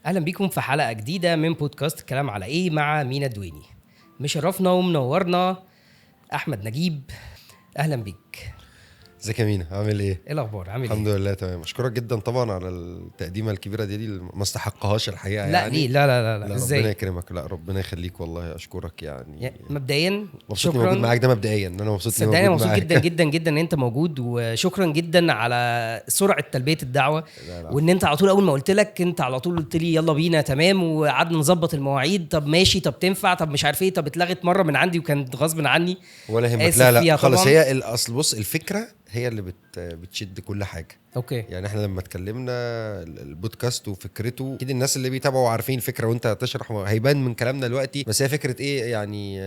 اهلا بيكم في حلقه جديده من بودكاست كلام على ايه مع مينا دويني. مشرفنا ومنورنا احمد نجيب. اهلا بيك. ازيك يا مينا، عامل ايه؟ ايه الاخبار؟ عامل الحمد ايه؟ لله تمام. اشكرك جدا طبعا على التقديمه الكبيره دي ما استحقهاش الحقيقه لا يعني. ليه؟ لا لا ازاي؟ ربنا يكرمك، لا ربنا يخليك، والله اشكرك يعني. مبدئيا مبسوط اني موجود شكرا. معاك، ده مبدئيا ان انا مبسوط اني صدقني موجود مبسوط معاك. جدا جدا جدا ان انت موجود، وشكرا جدا على سرعه تلبيه الدعوه. لا لا. وان انت على طول اول ما قلت لك انت على طول قلت لي يلا بينا تمام، وقعدنا نظبط المواعيد. طب ماشي، طب تنفع، طب مش عارف ايه، طب اتلغت مره من عندي وكانت غصب عني. ولا يهمك، اسف لا لا فيها خلاص. طبعا. هي الاصل، بص الفكره هي اللي بتشد كل حاجه. اوكي. يعني احنا لما اتكلمنا البودكاست وفكرته، اكيد الناس اللي بيتابعوا عارفين الفكره، وانت هتشرح هيبان من كلامنا دلوقتي. بس هي فكره ايه يعني؟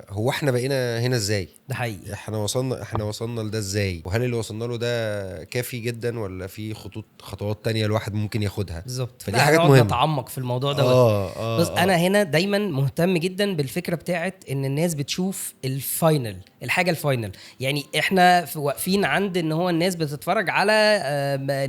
هو احنا بقينا هنا ازاي؟ ده حقيقي. احنا وصلنا لده ازاي؟ وهل اللي وصلنا له ده كافي جدا، ولا في خطوات تانية الواحد ممكن ياخدها؟ بالظبط. فدي حاجات هنقعد مهمه. نتعمق في الموضوع دوت. بص انا هنا دايما مهتم جدا بالفكره بتاعت ان الناس بتشوف الفاينل، الحاجه الفاينل. يعني احنا واقفين عند ان هو الناس بتتفرج على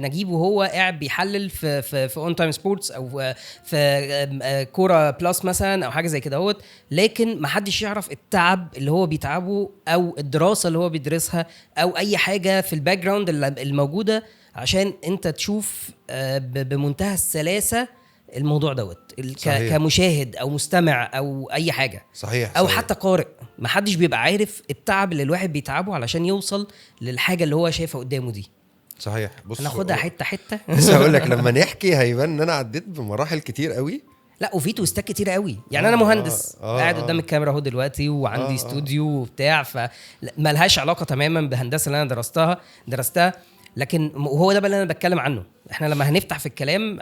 نجيب وهو قاعد بيحلل في اون تايم سبورتس، او في كوره بلس مثلا، او حاجه زي كده اهوت. لكن ما حدش يعرف التعب اللي هو بيتعبه، او الدراسه اللي هو بيدرسها، او اي حاجه في الباك جراوند الموجوده، عشان انت تشوف بمنتهى السلاسه الموضوع دوت كمشاهد او مستمع او اي حاجه. صحيح. او حتى قارئ. محدش بيبقى عارف التعب اللي الواحد بيتعبه علشان يوصل للحاجه اللي هو شايفها قدامه دي. صحيح. بص هناخدها حته حته. بس هقول لك لما نحكي هيبان ان انا عديت بمراحل كتير قوي. لا، وفي توستات كتير قوي. يعني انا مهندس قاعد قدام آه. الكاميرا اهو دلوقتي، وعندي استوديو وبتاع، فمالهاش علاقه تماما بهندسه اللي انا درستها. لكن وهو ده بقى اللي انا بتكلم عنه. احنا لما هنفتح في الكلام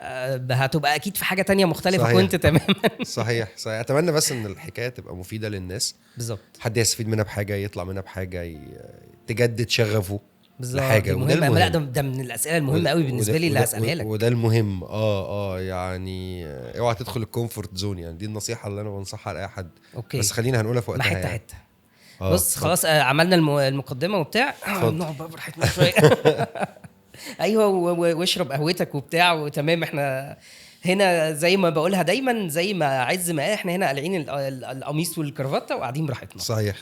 هتبقى اكيد في حاجه تانية مختلفه. صحيح. كنت تماما. صحيح. اتمنى بس ان الحكايه تبقى مفيده للناس. بالظبط. حد يستفيد منها بحاجه، يطلع منها بحاجه، تجدد شغفه بالظبط. لحاجه. وده المهم. لا، ده من الاسئله المهمه قوي بالنسبه لي اللي هسالها لك. وده المهم. يعني اوعى تدخل الكومفورت زون. يعني دي النصيحه اللي انا بنصحها لاي حد. اوكي. بس خلينا هنقولها في وقتها. حته يعني. حته. بص خلاص، عملنا المقدمه وبتاع. نقعد بقى براحتنا شويه. ايوه، واشرب قهوتك وبتاع وتمام. احنا هنا زي ما بقولها دايما، زي ما عز ما احنا هنا قالعين القميص والكرافته وقاعدين براحتنا. صحيح.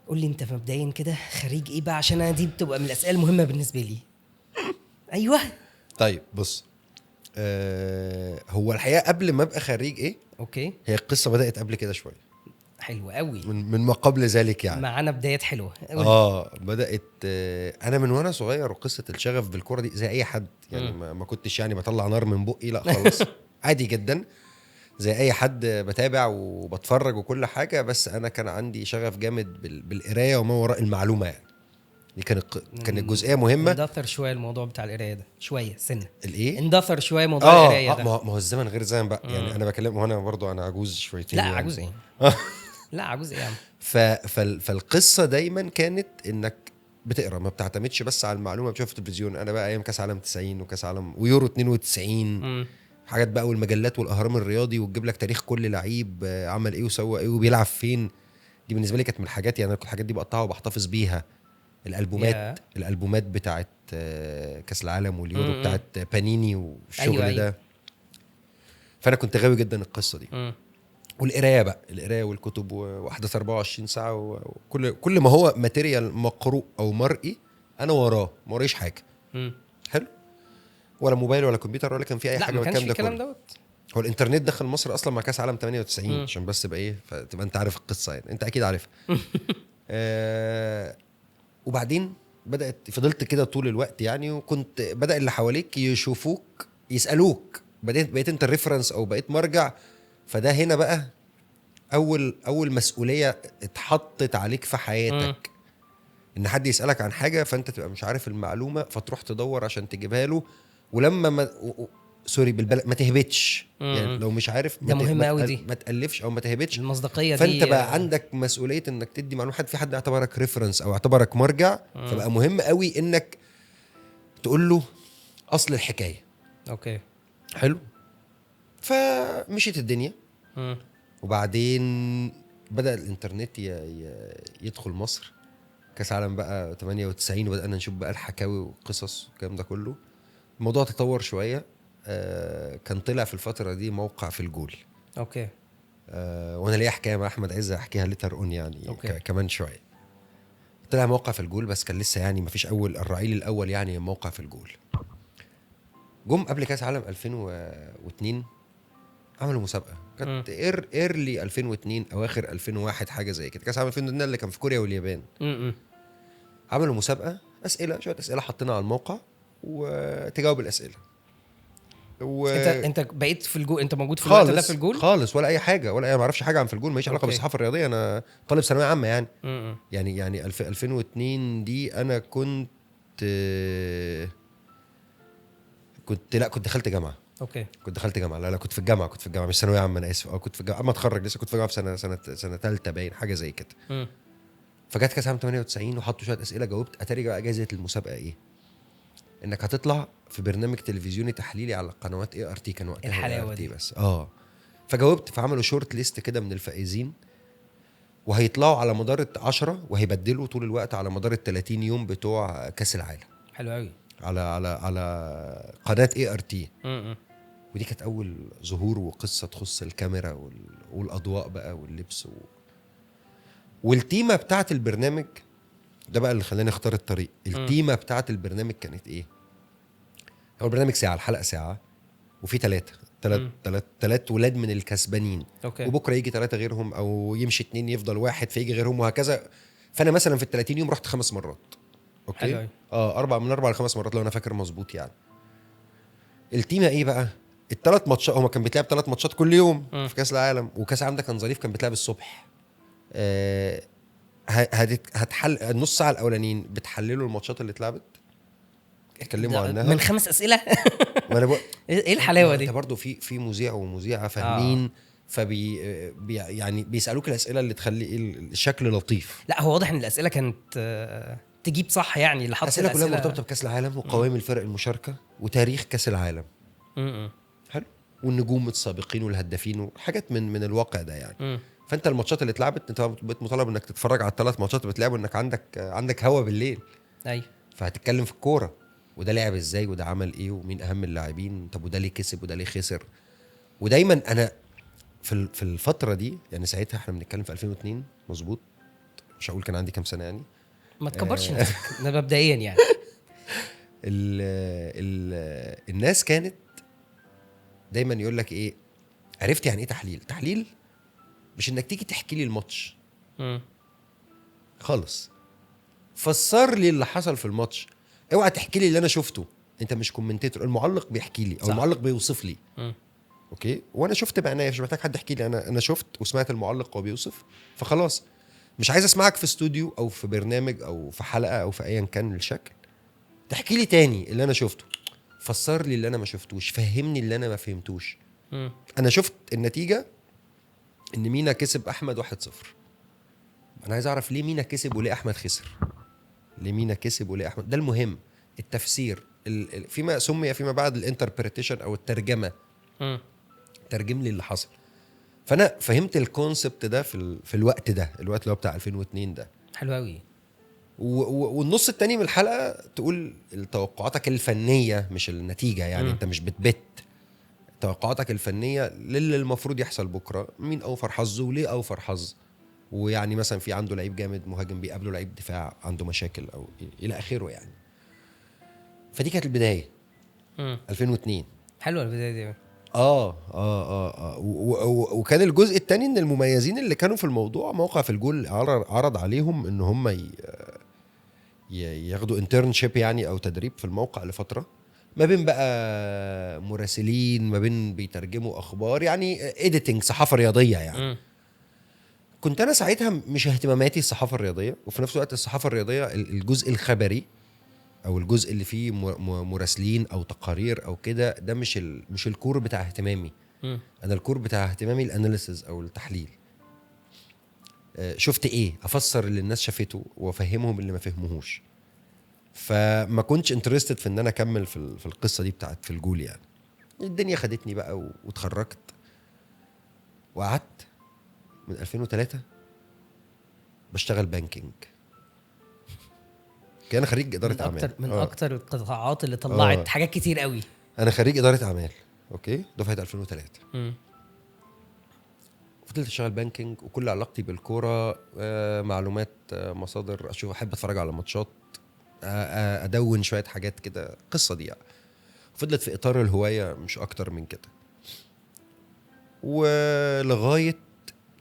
قول لي انت مبدئيا كده خريج ايه بقى، عشان انا دي بتبقى من الاسئله المهمه بالنسبه لي. ايوه. طيب بص، هو الحقيقه قبل ما ابقى خريج ايه، اوكي، هي القصه بدات قبل كده شويه. حلو قوي. من ما قبل ذلك يعني. معانا بدايات حلوه. بدات. انا من وانا صغير، وقصه الشغف بالكوره دي زي اي حد يعني. ما كنتش يعني بطلع نار من بقي، لا خالص. عادي جدا زي اي حد بتابع وبتفرج وكل حاجه. بس انا كان عندي شغف جامد بالقرايه وما وراء المعلومه يعني. دي كانت جزئيه مهمه. اندثر شويه الموضوع بتاع القرايه ده شويه سنه. الايه؟ اندثر شويه موضوع القرايه ده. ما هو الزمن غير زمن بقى. يعني انا بكلم، وانا برضو انا عجوز شويتين. لا يعني. عجوز ايه؟ لا عجوز ايه يا عم؟ فالقصه دايما كانت انك بتقرا، ما بتعتمدش بس على المعلومه بتشوفها في التلفزيون. انا بقى ايام كاس عالم 90 وكاس عالم ويورو 92 حاجات بقى، والمجلات والاهرام الرياضي، وتجيب لك تاريخ كل لعيب عمل ايه وسوى ايه وبيلعب فين. دي بالنسبه لي كانت من الحاجات. يعني انا كل الحاجات دي بقطعها وبحتفظ بيها. الالبومات بتاعت كاس العالم واليورو بتاعت بانيني والشغل أيوة. ده. فانا كنت غاوي جدا القصه دي. والقرايه بقى، القرايه والكتب وحدث 24 ساعه وكل ما هو ماتيريال مقروء او مرئي انا وراه، ما وريش حاجه. حلو. ولا موبايل ولا كمبيوتر ولا كان في اي حاجه. ما كانش في الكلام دوت. هو الانترنت دخل مصر اصلا مع كاس عالم 98 عشان بس تبقى ايه، فتبقى انت عارف القصه. يعني انت اكيد عارفها. وبعدين فضلت كده طول الوقت يعني. وكنت بدأ اللي حواليك يشوفوك يسألوك، بقيت انت الريفرنس او بقيت مرجع. فده هنا بقى اول مسؤولية اتحطت عليك في حياتك. ان حد يسألك عن حاجة فانت تبقى مش عارف المعلومة، فتروح تدور عشان تجيبها له. ولما سوري ما تهبطش. يعني لو مش عارف ده مهم قوي دي. ما تألفش او ما تهبطش المصداقيه دي. فانت بقى عندك مسؤوليه انك تدي معلومه. حد في حد اعتبرك ريفرنس او اعتبرك مرجع. فبقى مهم قوي انك تقول له اصل الحكايه. اوكي حلو. فمشيت الدنيا. وبعدين بدأ الانترنت يدخل مصر. كاس عالم بقى 98 وبدأنا نشوف بقى الحكاوي والقصص والكلام ده كله. الموضوع تطور شويه. كان طلع في الفتره دي موقع في الجول. اوكي. وانا ليا حكايه مع احمد عز احكيها ليتر اون يعني أوكي. كمان شويه. طلع موقع في الجول بس كان لسه يعني مفيش اول الرعيل الاول يعني موقع في الجول. جم قبل كاس عالم 2002 عملوا مسابقه كانت ايرلي 2002 اواخر 2001 حاجه زي كده. كاس عالم 2002 اللي كان في كوريا واليابان. عملوا مسابقه اسئله شويه اسئله حطينا على الموقع وتجاوب الاسئله انت بقيت في الجول، انت موجود في الوقت ده في الجول خالص ولا اي حاجه ولا ما اعرفش حاجه عن في الجول ماليش علاقه بالصحافه الرياضيه. انا طالب ثانويه عامه يعني. يعني 2002 دي انا كنت لا كنت دخلت جامعه. اوكي. كنت دخلت جامعه. لا كنت في الجامعه مش ثانويه عامه انا اسف. كنت في الجامعه اما اتخرج لسه كنت في الجامعه في سنه ثالثه باين حاجه زي كده. فجت كاس عام 98 وحطوا شويه اسئله جاوبت. اتاري بقى جايزه المسابقه ايه؟ انك هتطلع في برنامج تلفزيوني تحليلي على قنوات اي ار تي كان وقتها الحلاوه دي بس. فجاوبت فعملوا شورت ليست كده من الفائزين وهيطلعوا على مدار 10 وهيبدلوا طول الوقت على مدار 30 يوم بتوع كاس العالم. حلو قوي. على قناه اي ار تي. ودي كانت اول ظهور وقصه تخص الكاميرا والاضواء بقى واللبس والتيمه بتاعت البرنامج ده بقى اللي خلاني اختار الطريق. التيمه بتاعت البرنامج كانت ايه؟ هو البرنامج ساعه الحلقه ساعه وفي ثلاث ولاد من الكسبانين. أوكي. وبكره يجي 3 غيرهم او يمشي 2 يفضل 1 فيجي غيرهم وهكذا. فانا مثلا في ال30 يوم رحت 5 مرات. اوكي. حلو. 4 ل5 مرات لو انا فاكر مظبوط يعني. التيمه ايه بقى؟ ال3 ماتشات هما كان بيتلعب 3 ماتشات كل يوم في كاس العالم. وكاس العالم ده كان ظريف كان بيتلعب الصبح. هتحل النص ساعه الاولانيين بتحللوا الماتشات اللي اتلعبت اتكلموا عنها من 5 اسئله. وانا ايه الحلاوه دي؟ انت برضو في مذيع ومذيعه فاهمين. يعني بيسالوك الاسئله اللي تخلي الشكل لطيف. لا هو واضح ان الاسئله كانت تجيب صح يعني اللي حط الاسئله كلها مرتبطه بكاس العالم وقوائم الفرق المشاركه وتاريخ كاس العالم. حلو. والنجوم السابقين والهدافين وحاجات من الواقع ده يعني. فانت الماتشات اللي اتلعبت انت مطالب انك تتفرج على ال3 ماتشات اللي بتلعبوا انك عندك هوا بالليل. ايوه. فهتتكلم في الكوره وده لعب ازاي وده عمل ايه ومين اهم اللاعبين. طب وده ليه كسب وده ليه خسر. ودايما انا في الفتره دي يعني ساعتها احنا بنتكلم في 2002 مظبوط. مش هقول كان عندي كام سنه يعني. ما تكبرش نفسك. ده مبدئيا يعني. الناس كانت دايما يقول لك ايه؟ عرفت يعني ايه تحليل مش انك تيجي تحكي لي الماتش خالص. فسر لي اللي حصل في الماتش. اوعى تحكي لي اللي انا شفته. انت مش كومنتيتور. المعلق بيحكي لي او صح. المعلق بيوصف لي. اوكي. وانا شفت بعناية مش محتاج حد يحكي لي. انا شفت وسمعت المعلق وهو بيوصف فخلاص. مش عايز اسمعك في استوديو او في برنامج او في حلقه او في ايا كان الشكل تحكي لي تاني اللي انا شفته. فسر لي اللي انا ما شفتوش. فهمني اللي انا ما فهمتوش. انا شفت النتيجه ان مينا كسب احمد 1-0. انا عايز اعرف ليه مينا كسب وليه احمد خسر. ليه مينا كسب وليه احمد. ده المهم. التفسير فيما سمي فيما بعد الانتربريتيشن او الترجمه. ترجم لي اللي حصل. فانا فهمت الكونسبت ده في الوقت ده الوقت اللي هو بتاع 2002 ده. حلو قوي. والنص التاني من الحلقه تقول توقعاتك الفنيه مش النتيجه يعني. انت مش بتبت. توقعاتك الفنيه للي المفروض يحصل بكره. مين اوفر حظه وليه اوفر حظ. ويعني مثلا في عنده لعيب جامد مهاجم بيقابله لعيب دفاع عنده مشاكل او الى اخره يعني. فدي كانت البدايه. 2002. حلوه البدايه دي. وكان الجزء الثاني ان المميزين اللي كانوا في الموضوع موقع في الجول عرض عليهم ان هم ياخدوا انترنشيب يعني او تدريب في الموقع لفتره ما بين بقى مراسلين ما بين بيترجموا اخبار يعني اديتنج صحافه رياضيه يعني. كنت انا ساعتها مش اهتماماتي الصحافه الرياضيه وفي نفس الوقت الصحافه الرياضيه الجزء الخبري او الجزء اللي فيه مراسلين او تقارير او كده ده مش الكور بتاع اهتمامي. انا الكور بتاع اهتمامي الاناليسز او التحليل. شفت ايه افسر اللي الناس شافته وافهمهم اللي ما فهموهوش. فما كنتش انترستد في ان انا اكمل في القصه دي بتاعت في الجول يعني. الدنيا خدتني بقى واتخرجت وقعدت من 2003 بشتغل بانكينج. كان خريج اداره اعمال من اكتر القطاعات اللي طلعت حاجات كتير قوي. انا خريج اداره اعمال، اوكي، دفعه 2003. مم. فضلت اشتغل بانكينج، وكل علاقتي بالكوره معلومات، مصادر، اشوف، احب اتفرج على ماتشات، ادون شويه حاجات كده، القصه دي يعني. فضلت في اطار الهوايه مش اكتر من كده، ولغايه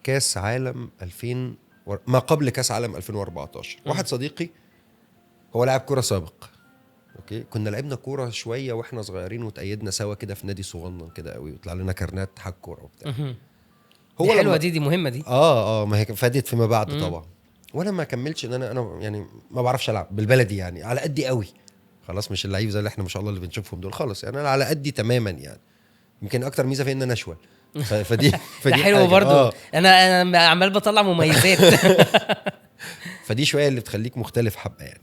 كاس عالم 2000 ما قبل كاس عالم 2014. واحد صديقي هو لاعب كوره سابق، اوكي، كنا لعبنا كوره شويه واحنا صغيرين، وتأيدنا سوا كده في نادي صغنن كده قوي، وطلع لنا كارنات حق كوره وبتاع. دي حلوه، دي مهمه دي. ما هي فادت فيما بعد طبعا. وانا ما كملتش ان انا يعني ما بعرفش العب بالبلدي، يعني على قدي قوي، خلاص مش اللعيب زي اللي احنا ما شاء الله اللي بنشوفهم دول خالص، يعني انا على قدي تماما يعني. يمكن اكتر ميزه في ان انا اشول، فدي ده حلو برضو. انا عمال بطلع مميزات. فدي شويه اللي بتخليك مختلف حبه يعني.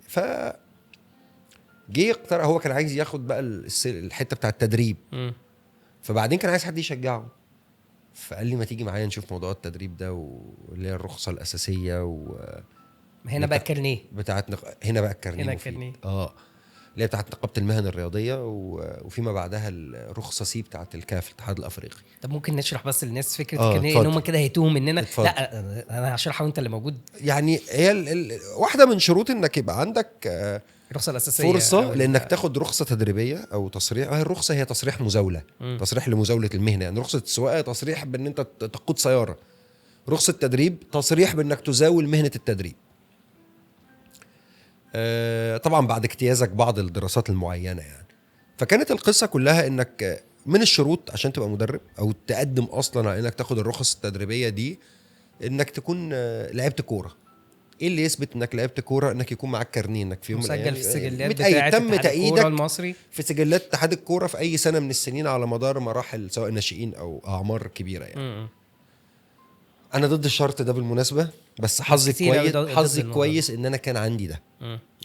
جه اقترح، هو كان عايز ياخد بقى الحته بتاع التدريب، فبعدين كان عايز حد يشجعه، فقال لي ما تيجي معايا نشوف موضوع التدريب ده، واللي هي الرخصه الاساسيه هنا بقى الكارنيه بتاعت هنا بقى الكارنيه هنا مفيد. الكارنيه. اللي هي بتاعت نقابه المهن الرياضيه، وفيما بعدها الرخصه سي بتاعت الكاف، الاتحاد الافريقي. طب ممكن نشرح بس للناس فكره الكارنيه، ان هم كده هيتوه مننا. لا انا هشرحها وانت اللي موجود. يعني هي واحده من شروط انك يبقى عندك الرخصه الاساسيه، فرصه لانك تاخد رخصه تدريبيه او تصريح. الرخصه هي تصريح مزاوله، تصريح لمزاوله المهنه. يعني رخصه السواقه تصريح بان انت تقود سياره، رخصه تدريب تصريح بانك تزاول مهنه التدريب. طبعا بعد اجتيازك بعض الدراسات المعينه يعني. فكانت القصه كلها انك من الشروط عشان تبقى مدرب او تقدم اصلا على انك تاخد الرخص التدريبيه دي، انك تكون لعبت كوره. ايه اللي يثبت انك لعبت كوره؟ انك يكون معاك كارنيه، انك في يوم من الايام مسجل في السجلات بتاعه تم تأييدك المصري، في سجلات اتحاد الكوره في اي سنه من السنين على مدار مراحل، سواء ناشئين او اعمار كبيره يعني. انا ضد الشرط ده بالمناسبه، بس حظي كويس ان انا كان عندي ده.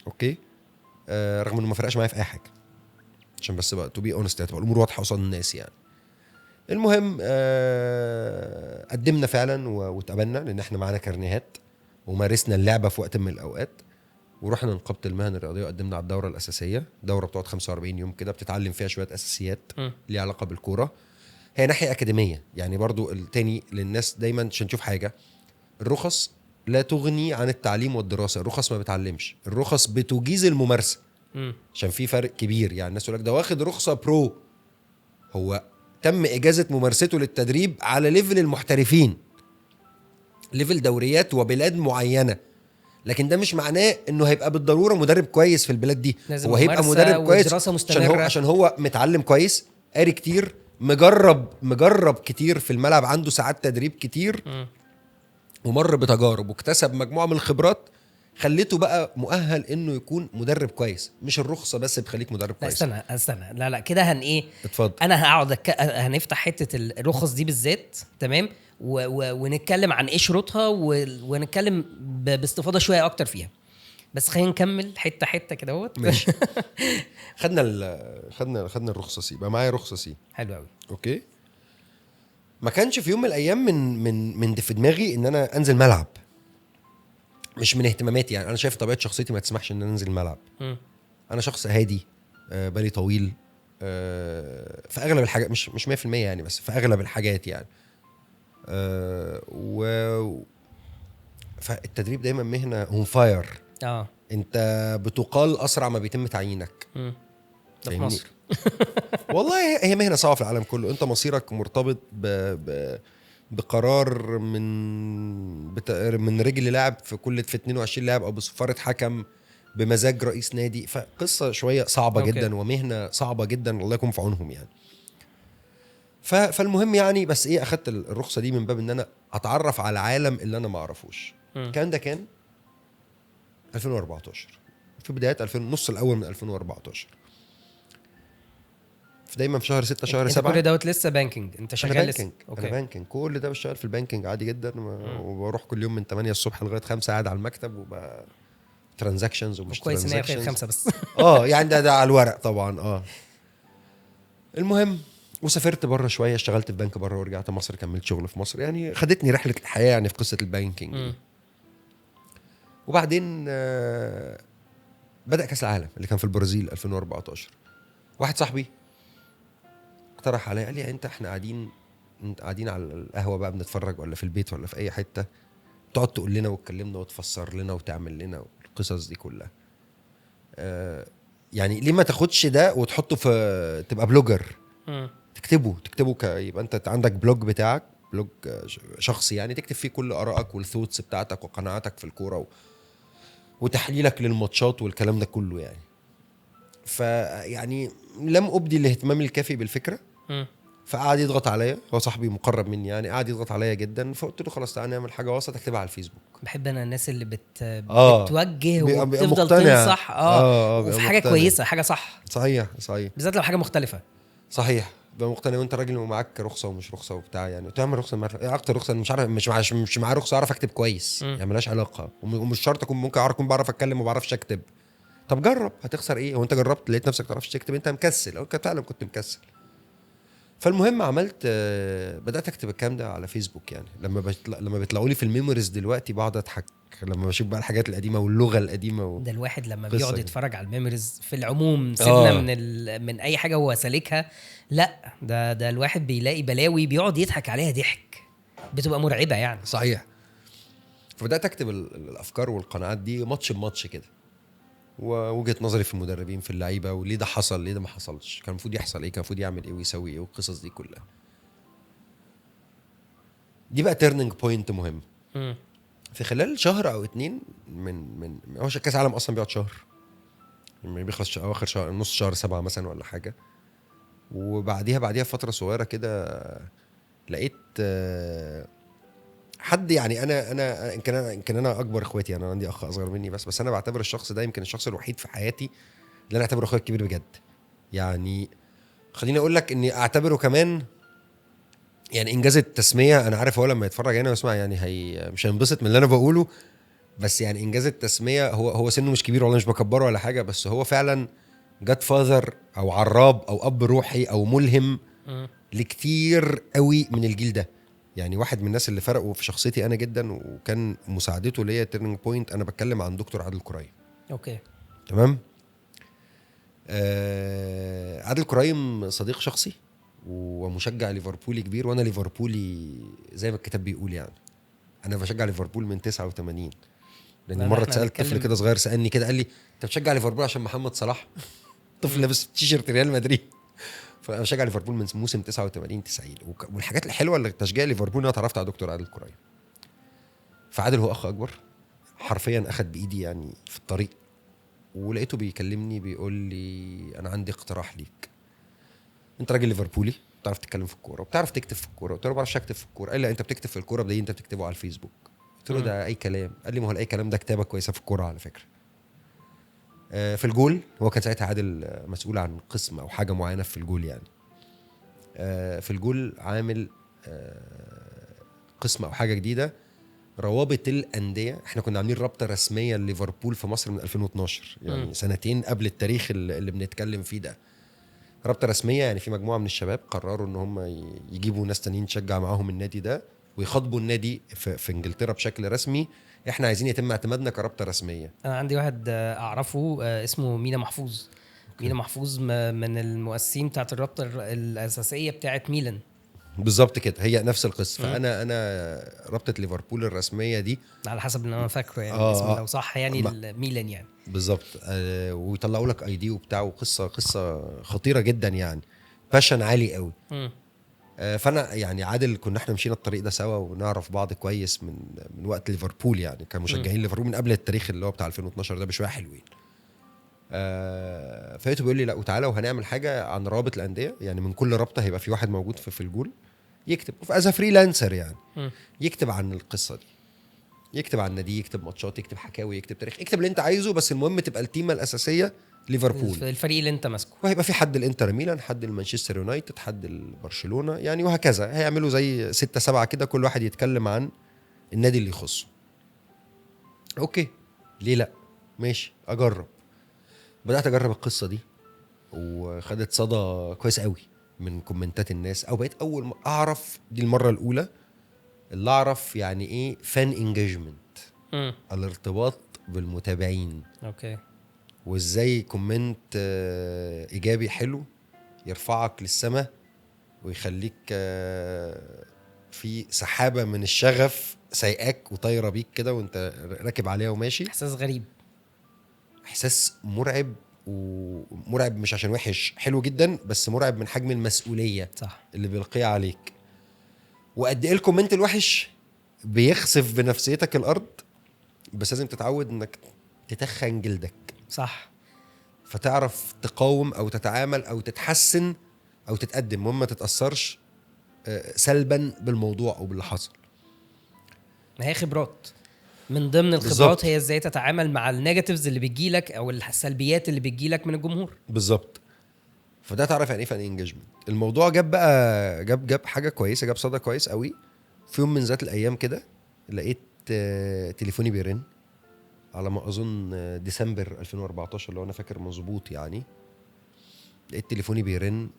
اوكي، رغم انه ما فرقش معايا في اي حاجه، عشان بس بقى تو بي اونست، تبقى الامور واضحه قصاد الناس يعني. المهم قدمنا فعلا واتقبلنا، لان احنا معانا كارنيهات، ومارسنا اللعبه في وقت من الاوقات، ورحنا نقابه المهن الرياضيه وقدمنا على الدوره الاساسيه. دوره بتقعد 45 يوم كده، بتتعلم فيها شويه اساسيات ليها علاقه بالكوره. هي ناحيه اكاديميه يعني، برضو التاني للناس دايما عشان نشوف حاجه. الرخص لا تغني عن التعليم والدراسه، الرخص ما بتعلمش، الرخص بتجيز الممارسه. عشان في فرق كبير يعني. الناس يقول لك ده واخد رخصه برو، هو تم اجازه ممارسته للتدريب على ليفل المحترفين، ليفل دوريات وبلاد معينه، لكن ده مش معناه انه هيبقى بالضروره مدرب كويس في البلاد دي. هو هيبقى مدرب كويس عشان هو متعلم كويس، قاري كتير، مجرب كتير في الملعب، عنده ساعات تدريب كتير، ومر بتجارب واكتسب مجموعه من الخبرات خليته بقى مؤهل انه يكون مدرب كويس. مش الرخصه بس بتخليك مدرب كويس. استنى لا كده ايه، اتفضل. انا هقعد هنفتح حته الرخص دي بالذات، تمام، ونتكلم عن ايه شروطها، ونتكلم باستفاضه شويه اكتر فيها. بس خلينا نكمل حته كده اهوت. ماشي. خدنا الرخصه سي، بقى معايا رخصه سي. حلو قوي. اوكي، ما كانش في يوم من الايام من في دماغي ان انا انزل ملعب، مش من اهتماماتي يعني. انا شايف طبيعه شخصيتي ما تسمحش ان انا انزل الملعب. انا شخص هادي، بالي طويل، في اغلب الحاجات، مش 100% يعني، بس في اغلب الحاجات يعني. فالتدريب دايما مهنه اون فاير. انت بتقال اسرع ما بيتم تعيينك. ده في مصر. والله هي مهنه صعبه في العالم كله. انت مصيرك مرتبط بقرار من رجل لاعب في 22 لاعب، او بصفاره حكم، بمزاج رئيس نادي. فقصه شويه صعبه جدا، ومهنه صعبه جدا، الله يكون في عونهم يعني. فالمهم يعني، بس ايه، اخدت الرخصه دي من باب ان انا اتعرف على العالم اللي انا ما اعرفوش. كان 2014، في بدايات 2000، النص الاول من 2014. دايما في شهر 6 شهر 7. كل دوت لسه بانكينج؟ انت شغال لسه؟ انا بانكينج، كل ده بشتغل في البانكينج عادي جدا، وبروح كل يوم من 8 الصبح لغايه 5 قاعد على المكتب، وبقى ترانزاكشنز ومش كويس ان هي ترانزاكشنز. 5 بس. يعني ده على الورق طبعا. المهم، وسافرت بره شويه، اشتغلت في بنك بره، ورجعت مصر كملت شغل في مصر. يعني خدتني رحله الحياه يعني في قصه البانكينج. وبعدين بدأ كاس العالم اللي كان في البرازيل 2014. واحد صاحبي اقترح عليا قال لي انت احنا قاعدين على القهوه بقى بنتفرج ولا في البيت ولا في اي حته، تقعد تقول لنا وتكلمنا وتفسر لنا وتعمل لنا القصص دي كلها. يعني ليه ما تاخدش ده وتحطه في تبقى بلوجر، تكتبه يبقى انت عندك بلوج بتاعك، بلوج شخصي يعني، تكتب فيه كل ارائك والثوتس بتاعتك وقناعاتك في الكوره وتحليلك للماتشات والكلام ده كله يعني. فيعني لم ابدي الاهتمام الكافي بالفكره. فقعد يضغط عليا، هو صاحبي مقرب مني يعني، قعد يضغط عليا جدا. فقلت له خلاص تعالى نعمل حاجه وسط اكتبها على الفيسبوك. بحب انا الناس اللي بتوجه بيبقى وبتفضل مقتنع. تنصح بيبقى وفي حاجه مقتنع. كويسه، حاجه صح، صحيح بالذات لو حاجه مختلفه. صحيح، بيبقى مقتنع. وانت راجل ومعاك رخصه ومش رخصه وبتاع يعني، تعمل رخصه ايه اكتر رخصه؟ مش عارف، مش معايا رخصه اعرف اكتب كويس يعني، ملهاش علاقه. ومش شرط اكون، ممكن اكون بعرف اتكلم وما بعرفش اكتب. طب جرب، هتخسر ايه؟ هو انت جربت لقيت نفسك ما تعرفش تكتب؟ انت مكسل، او فعلا كنت مكسل. فالمهم عملت بدات اكتب الكلام ده على فيسبوك يعني. لما بيطلعوا لي في الميموريز دلوقتي بقعد اضحك لما بشوف بقى الحاجات القديمه واللغه القديمه ده الواحد لما بيقعد يتفرج على الميموريز في العموم، من اي حاجه هو سالكها، لا ده الواحد بيلاقي بلاوي بيقعد يضحك عليها ضحك بتبقى مرعبه يعني. صحيح. فبدات اكتب الافكار والقناعات دي ماتش بماتش كده، ووجهه نظري في المدربين في اللعيبه، وليه ده حصل ليه ده ما حصلش، كان المفروض يحصل ايه، كان المفروض يعمل ايه ويسوي ايه، والقصص دي كلها. دي بقى تيرنينج بوينت مهم. في خلال شهر او 2 من هو كاس العالم اصلا بيقعد شهر يعني، بيخلص اواخر شهر، نص شهر 7 مثلا ولا حاجه. وبعديها فتره صغيره كده لقيت حد يعني، انا يمكن انا اكبر اخواتي يعني، انا عندي اخ اصغر مني بس انا بعتبر الشخص ده يمكن الشخص الوحيد في حياتي اللي انا اعتبره اخويا الكبير بجد يعني. خليني اقول لك اني اعتبره كمان يعني انجاز التسميه. انا عارف هو لما يتفرج هنا ويسمع يعني مش هينبسط من اللي انا بقوله، بس يعني انجاز التسميه، هو سنه مش كبير والله، مش بكبره ولا حاجه، بس هو فعلا جاد فاذر او عراب او اب روحي او ملهم لكتير قوي من الجيل ده يعني. واحد من الناس اللي فرقوا في شخصيتي انا جدا وكان مساعدته ليا تيرنينج بوينت. انا بتكلم عن دكتور عادل كرايم. اوكي تمام. عادل كرايم صديق شخصي ومشجع ليفربولي كبير، وانا ليفربولي زي ما الكتاب بيقول يعني. انا بشجع ليفربول من 89. لان مره اتسالت طفل كده صغير سالني كده قال لي انت بتشجع ليفربول عشان محمد صلاح؟ طفل لابس تيشيرت ريال مدريد. فانا بشجع ليفربول من موسم 89 90. والحاجات الحلوه اللي تشجيع ليفربول انا اتعرفت على دكتور عادل كرايم. فعادل هو اخ اكبر، حرفيا اخد بايدي يعني في الطريق، ولقيته بيكلمني بيقول لي انا عندي اقتراح ليك. انت راجل ليفربولي بتعرف تتكلم في الكوره وبتعرف تكتب في الكوره. قلت له ما بعرفش اكتب في الكوره. قال لي انت بتكتب في الكوره بدليل انت بتكتبه على الفيسبوك. قلت له ده اي كلام. قال لي ما هو اي كلام ده كتابه كويسه في الكوره على فكره. في الجول، هو كان ساعتها عادل مسؤول عن قسم او حاجه معينه في الجول يعني. في الجول عامل قسم او حاجه جديده، روابط الانديه. احنا كنا عاملين رابطه رسميه لليفربول في مصر من 2012 يعني سنتين قبل التاريخ اللي بنتكلم فيه ده. رابطه رسميه يعني في مجموعه من الشباب قرروا ان هم يجيبوا ناس تانيين تشجع معاهم النادي ده ويخاطبوا النادي في انجلترا بشكل رسمي. احنا عايزين يتم اعتمادنا كرابطه رسميه. انا عندي واحد اعرفه اسمه مينا محفوظ. مينا محفوظ من المؤسسين بتاعت الرابطه الاساسيه بتاعت ميلان. بالظبط كده، هي نفس القصه. فانا رابطه ليفربول الرسميه دي على حسب اللي انا فاكره يعني الاسم لو صح يعني ميلان يعني بالظبط. ويطلعوا لك اي دي وبتاع، وقصه خطيره جدا يعني، باشن عالي قوي. فانا يعني عادل كنا احنا مشينا الطريق ده سوا ونعرف بعض كويس من وقت ليفربول يعني، كان مشجعين ليفربول من قبل التاريخ اللي هو بتاع 2012 ده بشويه حلوين. فايته بيقول لي لا وتعالى وهنعمل حاجه عن روابط الانديه يعني. من كل رابطه هيبقى في واحد موجود في الجول يكتب از فريلانسر يعني، يكتب عن القصه دي، يكتب عن النادي، يكتب ماتشات، يكتب حكاوي، يكتب تاريخ، يكتب اللي انت عايزه، بس المهم تبقى التيمه الاساسيه ليفربول، الفريق اللي انت ماسكه. وهيبقى في حد الانتر ميلان، حد المانشستر يونايتد، حد البرشلونه يعني، وهكذا. هيعملوا زي 6-7 كده، كل واحد يتكلم عن النادي اللي يخصه. اوكي ليه لا، ماشي اجرب. بدات اجرب القصه دي وخدت صدى كويس قوي من كومنتات الناس، او بقيت اول ما اعرف، دي المره الاولى اللي اعرف يعني ايه فان انجيجمنت، الارتباط بالمتابعين. اوكي. وازاي كومنت ايجابي حلو يرفعك للسماء ويخليك في سحابه من الشغف سايقاك وطايره بيك كده وانت راكب عليها وماشي. احساس غريب، احساس مرعب، ومرعب مش عشان وحش، حلو جدا، بس مرعب من حجم المسؤوليه صح. اللي بيلقيها عليك، وقد ايه الكومنت الوحش بيخسف بنفسيتك الارض، بس لازم تتعود انك تتخن جلدك، صح. فتعرف تقاوم او تتعامل او تتحسن او تتقدم، وما تتاثرش سلبا بالموضوع او باللي حصل. ما هي خبرات، من ضمن الخبرات بالزبط. هي ازاي تتعامل مع النيجاتيفز اللي بتجيلك او السلبيات اللي بتجيلك من الجمهور. بالظبط. فده تعرف يعني ايه فان انجيجمنت. الموضوع جاب بقى جاب حاجه كويسه، جاب صدى كويس قوي. في يوم من ذات الايام كده لقيت تليفوني بيرن، على ما اظن ديسمبر 2014 لو انا فاكر مظبوط يعني. لقيت تليفوني بيرن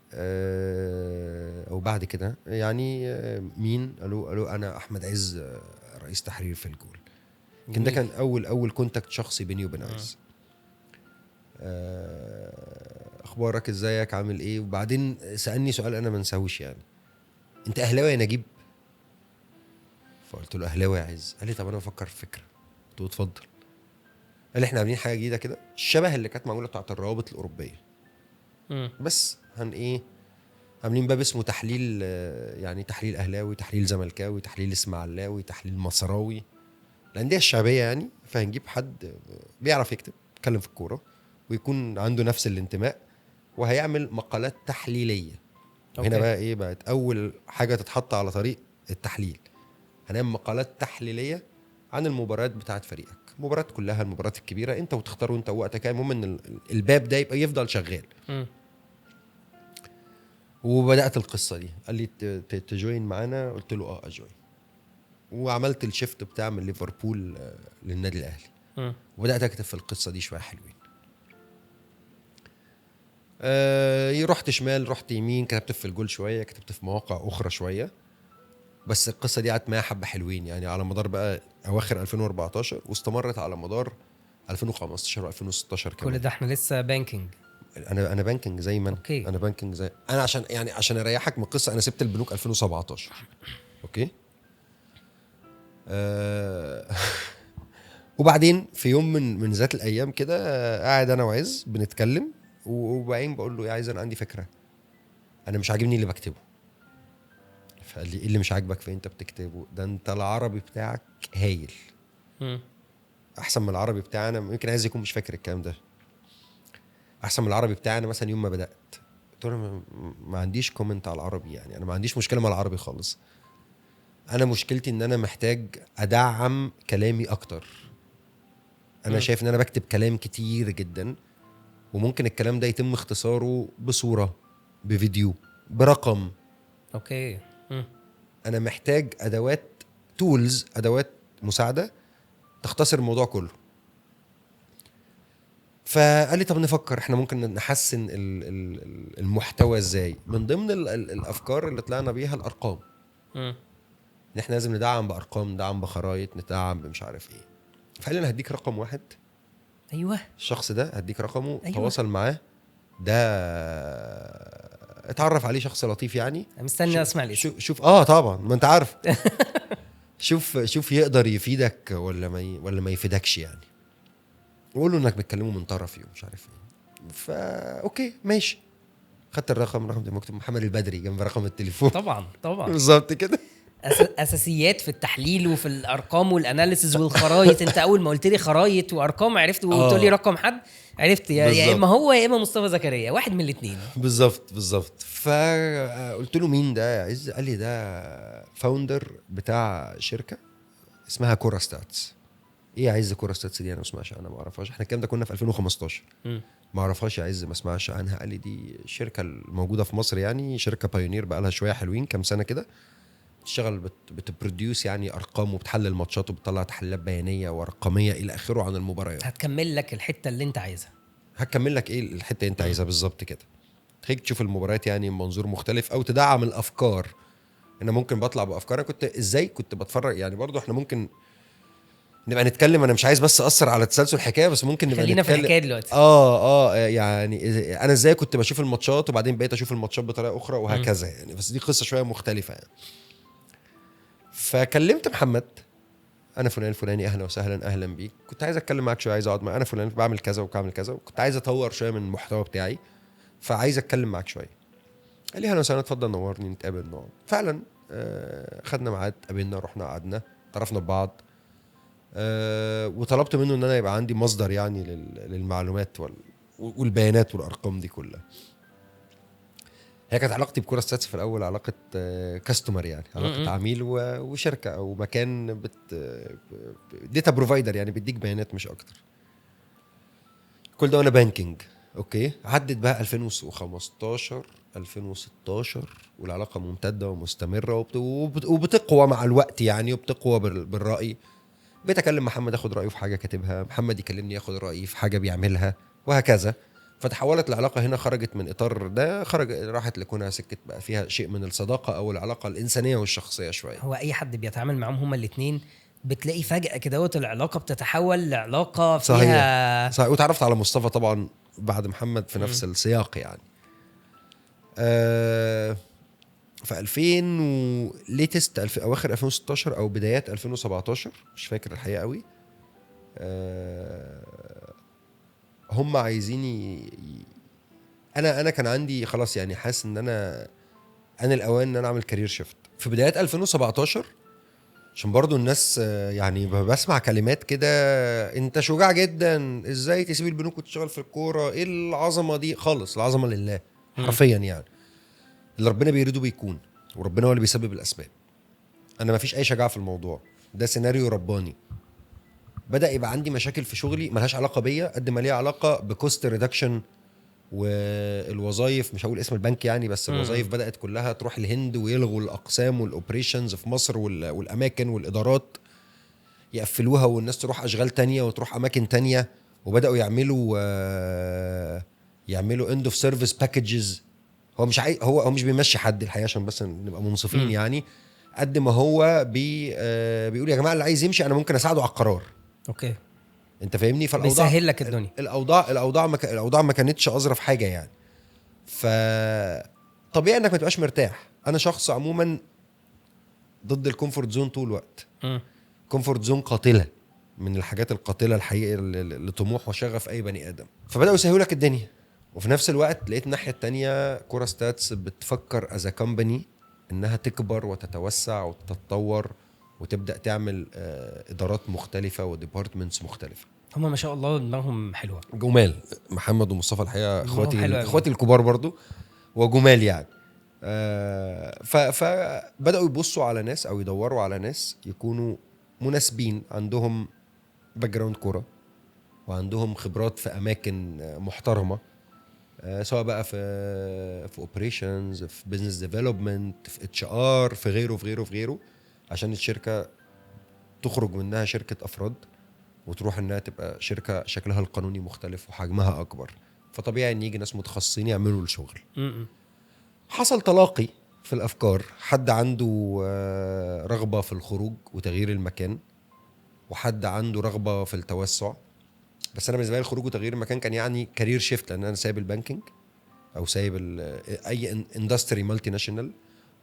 او بعد كده يعني. مين؟ الو انا احمد عز، رئيس تحرير في الجول. كان ده كان اول كونتاكت شخصي بيني وبين عز. اخبارك، ازيك، عامل ايه؟ وبعدين سالني سؤال انا ما انساهوش يعني، انت اهلاوي يا نجيب؟ فقلت له اهلاوي يا عز. قال لي طب انا بفكر في فكره. قلت له اتفضل. قال لي احنا عاملين حاجه جديده كده شبه اللي كانت معموله بتاعه الروابط الاوروبيه، بس ايه، عاملين باب اسمه تحليل، يعني تحليل اهلاوي، تحليل زملكاوي، تحليل اسماعيلاوي، تحليل مصراوي، الانديه الشعبيه يعني. فهنجيب حد بيعرف يكتب، يتكلم في الكوره، ويكون عنده نفس الانتماء، وهيعمل مقالات تحليليه. هنا بقى ايه، بقت اول حاجه تتحط على طريق التحليل. هنعمل مقالات تحليليه عن المباريات بتاعت فريقك، المباريات كلها، المباريات الكبيره، انت وتختار وانت وقتك. المهم ان الباب ده يبقى يفضل شغال. وبدات القصه دي. قال لي تجوين معانا؟ قلت له اجوين. وعملت الشيفت بتاع من ليفربول للنادي الاهلي. وبدات اكتب في القصه دي شويه حلوين. رحت شمال، رحت يمين، كتبت في الجول شويه، كتبت في مواقع اخرى شويه. بس القصه دي قعدت معايا حبه حلوين يعني، على مدار بقى اواخر 2014، واستمرت على مدار 2015 و2016 كمان. كل ده احنا لسه بانكينج. انا بانكينج زي ما أوكي. انا بانكينج زي انا، عشان اريحك من القصه، انا سبت البنوك 2017. اوكي. وبعدين في يوم من ذات الايام كده، قاعد انا وعز بنتكلم، وبعدين بقول له يا عايز، انا عندي فكره، انا مش عاجبني اللي بكتبه. فقال لي ايه اللي مش عاجبك في انت بتكتبه؟ ده انت العربي بتاعك هايل، احسن من العربي بتاعنا. يمكن عايز يكون مش فاكر الكلام ده. احسن من العربي بتاعنا مثلا يوم ما بدات. قلت له ما عنديش كومنت على العربي يعني، انا ما عنديش مشكله مع العربي خالص. انا مشكلتي ان انا محتاج ادعم كلامي اكتر. انا شايف ان انا بكتب كلام كتير جدا، وممكن الكلام ده يتم اختصاره بصوره، بفيديو، برقم. اوكي. انا محتاج ادوات، تولز، ادوات مساعده تختصر الموضوع كله. فقال لي طب نفكر احنا ممكن نحسن المحتوى ازاي. من ضمن الافكار اللي طلعنا بيها الارقام، ان احنا لازم ندعم بارقام، ندعم بخرايط، ندعم بمش عارف ايه. فقال لي انا هديك رقم واحد. ايوه. الشخص ده هديك رقمه. أيوة. تواصل معاه، ده اتعرف عليه شخص لطيف يعني. مستني اسمع الاسم. شوف طبعا ما انت عارف. شوف يقدر يفيدك ولا ما يفيدكش يعني. وقول له انك بتكلمه من طرفي ومش عارف ايه. فا اوكي ماشي. خدت الرقم ده مكتوب محمد البدري جنب رقم التليفون. طبعا. بالظبط كده. اساسيات في التحليل وفي الارقام والاناليسز والخرايط. انت اول ما قلت لي خرايط وارقام عرفت، وقلت لي رقم حد عرفت يا اما هو يا اما مصطفى زكريا، واحد من الاثنين. بالظبط. فقلت له مين ده يا عز؟ قال لي ده فاوندر بتاع شركه اسمها كورا ستاتس. ايه يا عز كورا ستاتس دي؟ انا ما اسمعش، انا ما اعرفهاش. احنا الكلام ده كنا في 2015. ما اعرفهاش يا عز، ما اسمعش عنها. قال لي دي شركه موجوده في مصر يعني، شركه بايونير بقى لها شويه حلوين، كام سنه كده بتشتغل، بتبروديوس يعني ارقام، وبتحلل ماتشات، وبتطلع تحليلات بيانيه ورقميه الى اخره عن المباريات. هتكمل لك الحته اللي انت عايزها. هكمل لك ايه الحته اللي انت عايزها بالظبط كده. تخليك تشوف المباريات يعني من منظور مختلف، او تدعم الافكار. انا ممكن بطلع بافكار. انا كنت ازاي كنت بتفرج يعني، برضو احنا ممكن نبقى نتكلم. انا مش عايز بس اثر على تسلسل الحكايه، بس ممكن نبقى خلينا في نتكلم. الحكايه دلوقتي. يعني انا ازاي كنت بشوف الماتشات وبعدين بقيت اشوف الماتشات بطريقه اخرى وهكذا يعني. بس دي قصه شويه مختلفه يعني. فكلمت محمد، انا فلان الفلاني، اهلا وسهلا، اهلا بيك، كنت عايز اتكلم معاك شويه، عايز اقعد معاك، انا فلان بعمل كذا وبعمل كذا، وكنت عايز اطور شويه من المحتوى بتاعي، فعايز اتكلم معاك شويه. قال لي اهلا وسهلا، اتفضل نورني، نتقابل نقعد. فعلا خدنا ميعاد، قابلنا، رحنا قعدنا، تعرفنا ببعض. وطلبت منه ان انا يبقى عندي مصدر يعني للمعلومات والبيانات والارقام دي كلها. هي كانت علاقتي بكرة ستاتس في الاول علاقه كاستمر يعني، علاقه عميل وشركه او مكان داتا بروفايدر يعني، بيديك بيانات مش اكتر. كل ده وانا بانكينج. اوكي، عدت بقى 2015 2016 والعلاقه ممتده ومستمره وبتقوى مع الوقت يعني، وبتقوى بالراي. بقيت اكلم محمد اخد رايه في حاجه كاتبها، محمد يكلمني ياخد رايي في حاجه بيعملها، وهكذا. فتحولت العلاقه هنا، خرجت من اطار ده، راحت لكونها سكه بقى فيها شيء من الصداقه او العلاقه الانسانيه والشخصيه شويه. هو اي حد بيتعامل معاهم هما الاثنين بتلاقي فجأة كده العلاقة بتتحول لعلاقة فيها صحيح. وتعرفت على مصطفى طبعا بعد محمد في نفس السياق يعني. في 2000 ليتست اواخر 2016 او بدايات 2017 مش فاكر الحقيقه قوي. هم عايزيني انا كان عندي خلاص يعني، حاسس ان انا الاوان ان انا اعمل كارير شيفت في بدايات 2017. عشان برضو الناس يعني بسمع كلمات كده، انت شجاع جدا، ازاي تسيب البنوك وتشتغل في الكوره، ايه العظمه دي؟ خالص، العظمه لله حرفيا يعني. اللي ربنا بيريده بيكون، وربنا هو اللي بيسبب الاسباب. انا ما فيش اي شجاعه في الموضوع ده، سيناريو رباني. بدا يبقى عندي مشاكل في شغلي ملهاش علاقه بيا قد ما ليها علاقه بكوست ريدكشن، والوظائف مش هقول اسم البنك يعني، بس الوظائف بدات كلها تروح الهند، ويلغوا الاقسام والاوبريشنز في مصر والاماكن والادارات يقفلوها، والناس تروح اشغال تانية وتروح اماكن تانية. وبداوا يعملوا اند اوف سيرفيس باكجز. هو مش هو مش بيمشي حد الحقيقه، عشان بس نبقى منصفين يعني. قد ما هو بيقول يا جماعه اللي عايز يمشي انا ممكن اساعده على القرار. اوكي، انت فاهمني؟ فالاوضاع بيسهل لك الدنيا. الاوضاع ما كانتش اظرف حاجه يعني. ف طبيعي انك ما تبقاش مرتاح. انا شخص عموما ضد الكومفورت زون طول الوقت. كومفورت زون قاتله، من الحاجات القاتله الحقيقه لطموح وشغف اي بني ادم. فبداوا يسهلوا لك الدنيا، وفي نفس الوقت لقيت الناحيه التانية كورة ستاتس بتفكر از كومباني انها تكبر وتتوسع وتتطور وتبدا تعمل ادارات مختلفه وديبارتمنتس مختلفه. هما ما شاء الله دماغهم حلوه، جمال. محمد ومصطفى الحقيقه حلوة اخواتي الكبار برضو، وجمال يعني. فبداوا يبصوا على ناس او يدوروا على ناس يكونوا مناسبين، عندهم باك جراوند كوره وعندهم خبرات في اماكن محترمه، سواء بقى في اوبريشنز، في بزنس ديفلوبمنت، في اتش ار، في غيره، عشان الشركه تخرج منها شركه افراد وتروح انها تبقى شركه شكلها القانوني مختلف وحجمها اكبر. فطبيعي ان يجي ناس متخصصين يعملوا الشغل. حصل تلاقي في الافكار، حد عنده رغبه في الخروج وتغيير المكان، وحد عنده رغبه في التوسع. بس انا بالنسبه لي الخروج وتغيير المكان كان يعني كارير شيفت، لان انا سايب البانكينج او سايب اي اندستري مالتي ناشونال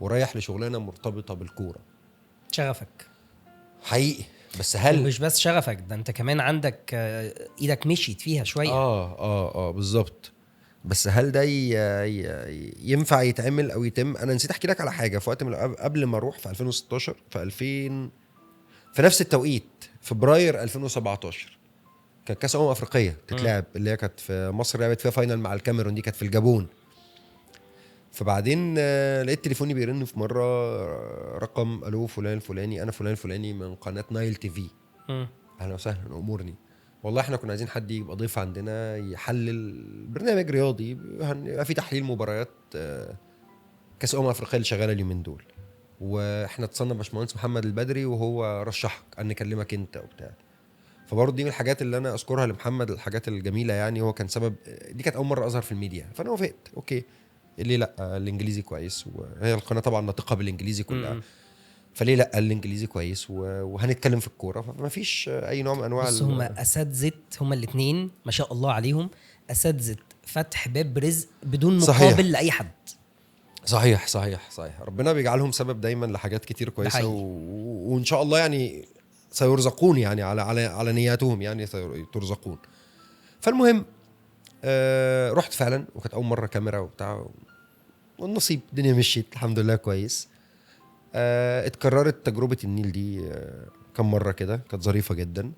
ورايح لشغلانه مرتبطه بالكوره. شغفك حقيقي. بس هل مش بس شغفك ده، انت كمان عندك ايدك مشيت فيها شويه. بالظبط. بس هل ده ينفع يتعمل او يتم؟ انا نسيت احكي لك على حاجه. في وقت من قبل ما اروح في 2016 في نفس التوقيت فبراير 2017 كان كاس افريقيه تتلعب، اللي هي كانت في مصر، لعبت فيها فاينل مع الكاميرون، دي كانت في الجابون. فبعدين لقيت تليفوني بيرن في مره، رقم الو فلان الفلاني، انا فلان الفلاني من قناه نايل تي في. اهلا وسهلا، امورني. والله احنا كنا عايزين حد يبقى ضيف عندنا يحلل برنامج رياضي، يبقى في تحليل مباريات كاس افريقيا اللي شغاله اليومين دول، واحنا اتصلنا باشمهندس محمد البدري وهو رشحك ان نكلمك انت وبتاع. فبرضه دي من الحاجات اللي انا اذكرها لمحمد، الحاجات الجميله يعني. هو كان سبب، دي كانت اول مره اظهر في الميديا، فانا وافقت. اوكي، اللي لا الانجليزي كويس، وهي القناه طبعا ناطقه بالانجليزي كلها. فليه لا الانجليزي كويس وهنتكلم في الكوره، فما فيش اي نوع من انواع بص هم اساتذه، هم الاثنين ما شاء الله عليهم اساتذه فتح باب رزق بدون صحيح. مقابل لاي حد. صحيح ربنا بيجعلهم سبب دايما لحاجات كتير كويسه حقيقي. وان شاء الله يعني سيرزقون يعني على نياتهم يعني ترزقون. فالمهم رحت فعلا وكانت اول مره كاميرا وبتاع، والنصيب الدنيا مشيت الحمد لله كويس. اتكررت تجربه النيل دي كم مره كده، كانت ظريفه جدا.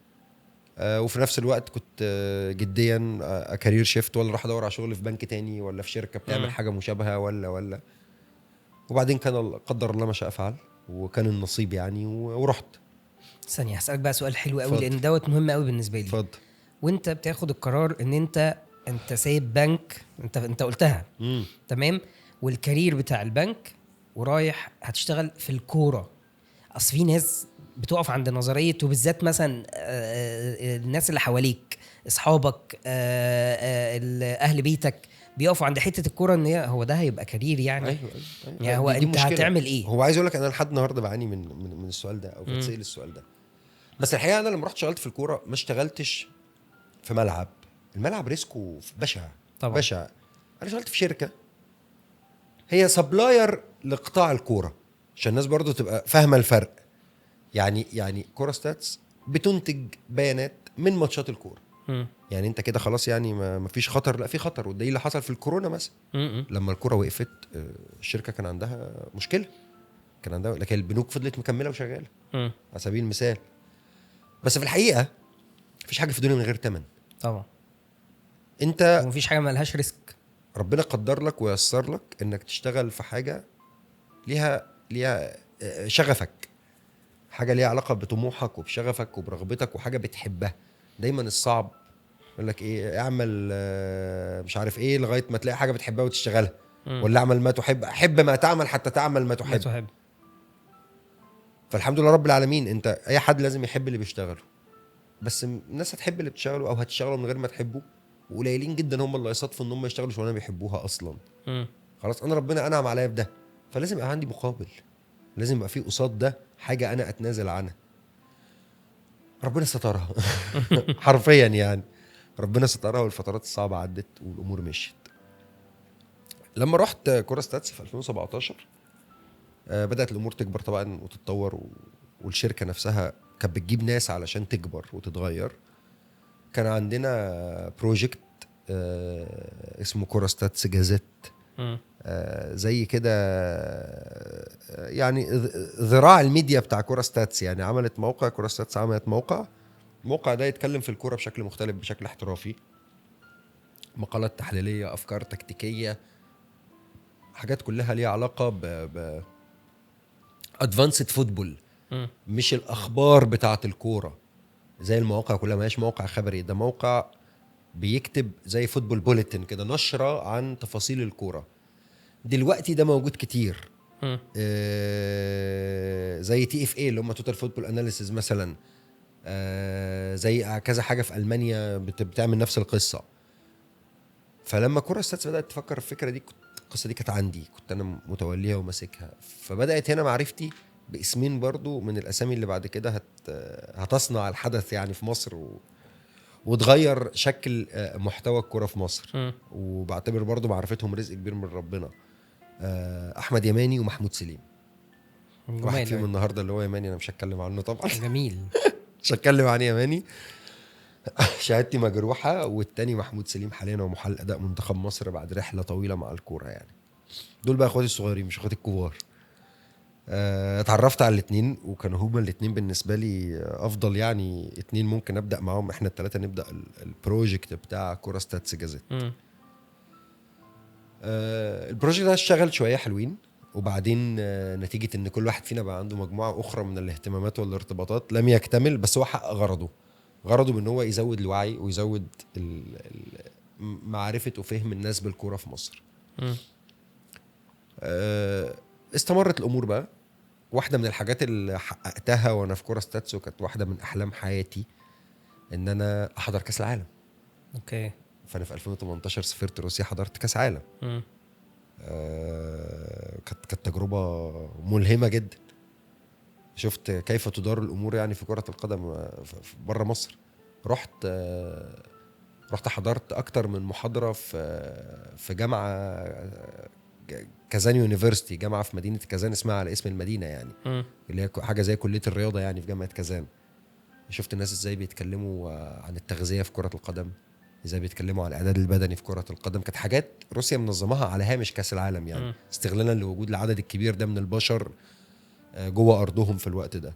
وفي نفس الوقت كنت جديا كارير شيفت، ولا راح ادور على شغل في بنك تاني ولا في شركه بتعمل حاجه مشابهه ولا وبعدين كان قدر الله ما شاء فعل وكان النصيب يعني ورحت. ثانيه هسالك بقى سؤال حلو قوي، اتفضل. لان دوت مهم قوي بالنسبه لي. اتفضل. وانت بتاخد القرار ان انت سايب بنك، انت قلتها تمام، والكارير بتاع البنك ورايح هتشتغل في الكوره. اصل في ناس بتقف عند نظريه، وبالذات مثلا الناس اللي حواليك اصحابك اهل بيتك بيقفوا عند حته الكوره ان هو ده هيبقى كارير يعني. أيوة. يعني هو دي انت مشكلة. هتعمل ايه؟ هو عايز اقول لك انا لحد النهارده بعاني من السؤال ده او بتسال السؤال ده. بس الحقيقه انا لما رحت اشتغلت في الكوره ما اشتغلتش في ملعب. الملعب ريسكه بشع طبعا. بشع. انا اشتغلت في شركه هي سبلاير لقطاع الكوره عشان الناس برضو تبقى فاهمه الفرق. يعني كوره ستاتس بتنتج بيانات من ماتشات الكوره. يعني انت كده خلاص يعني ما فيش خطر، لا في خطر. وده اللي حصل في الكورونا مثلا. لما الكوره وقفت الشركه كان عندها مشكله، كان عندها، لكن البنوك فضلت مكمله وشغاله على سبيل المثال. بس في الحقيقه مفيش حاجه في الدنيا من غير ثمن. طبعا. انت ومفيش حاجه مالهاش ريسك. ربنا قدر لك ويسر لك انك تشتغل في حاجه ليها شغفك، حاجه ليها علاقه بطموحك وبشغفك وبرغبتك وحاجه بتحبها. دايما الصعب يقول لك ايه، اعمل مش عارف ايه لغايه ما تلاقي حاجه بتحبها وتشتغلها. ولا اعمل ما تحب، احب ما تعمل حتى تعمل ما تحب. فالحمد لله رب العالمين. انت اي حد لازم يحب اللي بيشتغله، بس الناس هتحب اللي بتشتغله او هتشتغله من غير ما تحبه، وقليلين جدا هم اللي يصادفوا ان هم يشتغلوا شغلانه بيحبوها اصلا. خلاص انا ربنا انعم عليا بده، فلازم يبقى عندي مقابل، لازم يبقى في قصاد ده حاجه انا اتنازل عنها. ربنا سترها حرفيا يعني ربنا سترها، والفترات الصعبه عدت والامور مشيت. لما رحت كوره ستاتس في 2017 بدات الامور تكبر طبعا وتتطور، والشركه نفسها كانت بتجيب ناس علشان تكبر وتتغير. كان عندنا بروجكت اسمه كوره ستاتس جازت، زي كده يعني ذراع الميديا بتاع كوره ستاتس. يعني عملت موقع، كوره ستاتس عملت الموقع ده يتكلم في الكوره بشكل مختلف، بشكل احترافي، مقالات تحليليه، افكار تكتيكيه، حاجات كلها ليها علاقه ب ادفانسد فوتبول، مش الاخبار بتاعه الكوره زي المواقع كلها. ما هيش موقع خبري، ده موقع بيكتب زي فوتبول بوليتن كده، نشرة عن تفاصيل الكورة. دلوقتي ده موجود كتير زي TFA اللي هم توتال فوتبول اناليسيز مثلا، زي كذا حاجة في ألمانيا بتعمل نفس القصة. فلما كورة ستاتس بدأت تفكر الفكرة دي، القصة دي كانت عندي، كنت أنا متوليها وماسكها. فبدأت هنا معرفتي باسمين برضو من الأسامي اللي بعد كده هتصنع الحدث يعني في مصر وتغير شكل محتوى الكرة في مصر. وبعتبر برضو معرفتهم رزق كبير من ربنا. احمد يماني ومحمود سليم. واحد فيهم النهارده اللي هو يماني انا مش هتكلم عنه طبعا جميل مش هتكلم عن يماني شهادتي مجروحه. والتاني محمود سليم حاليا هو محلل اداء منتخب مصر بعد رحله طويله مع الكوره. يعني دول بقى اخواتي الصغيرين مش اخواتي الكبار. اتعرفت على الاثنين وكانوا هما الاثنين بالنسبه لي افضل يعني اتنين ممكن ابدا معاهم. احنا الثلاثه نبدا البروجكت بتاع كوره ستاتس جازت. البروجكت ده اشتغل شويه حلوين، وبعدين نتيجه ان كل واحد فينا بقى عنده مجموعه اخرى من الاهتمامات والارتباطات لم يكتمل. بس هو حقق غرضه بان هو يزود الوعي ويزود معرفه وفهم الناس بالكوره في مصر. استمرت الامور بقى. واحده من الحاجات اللي حققتها وانا في كوره ستاتس، وكانت واحده من احلام حياتي، ان انا احضر كاس العالم. اوكي. فانا في 2018 سافرت روسيا، حضرت كاس عالم. كانت تجربه ملهمه جدا. شفت كيف تدار الامور يعني في كره القدم بره مصر. رحت حضرت اكتر من محاضره في جامعه كازان يونيفرسيتي، جامعه في مدينه كازان اسمها على اسم المدينه يعني، اللي هي حاجه زي كليه الرياضه يعني في جامعه كازان. شفت الناس ازاي بيتكلموا عن التغذيه في كره القدم، ازاي بيتكلموا عن الاعداد البدني في كره القدم. كانت حاجات روسيا منظماها على هامش كاس العالم يعني، استغلالا لوجود العدد الكبير ده من البشر جوه ارضهم في الوقت ده.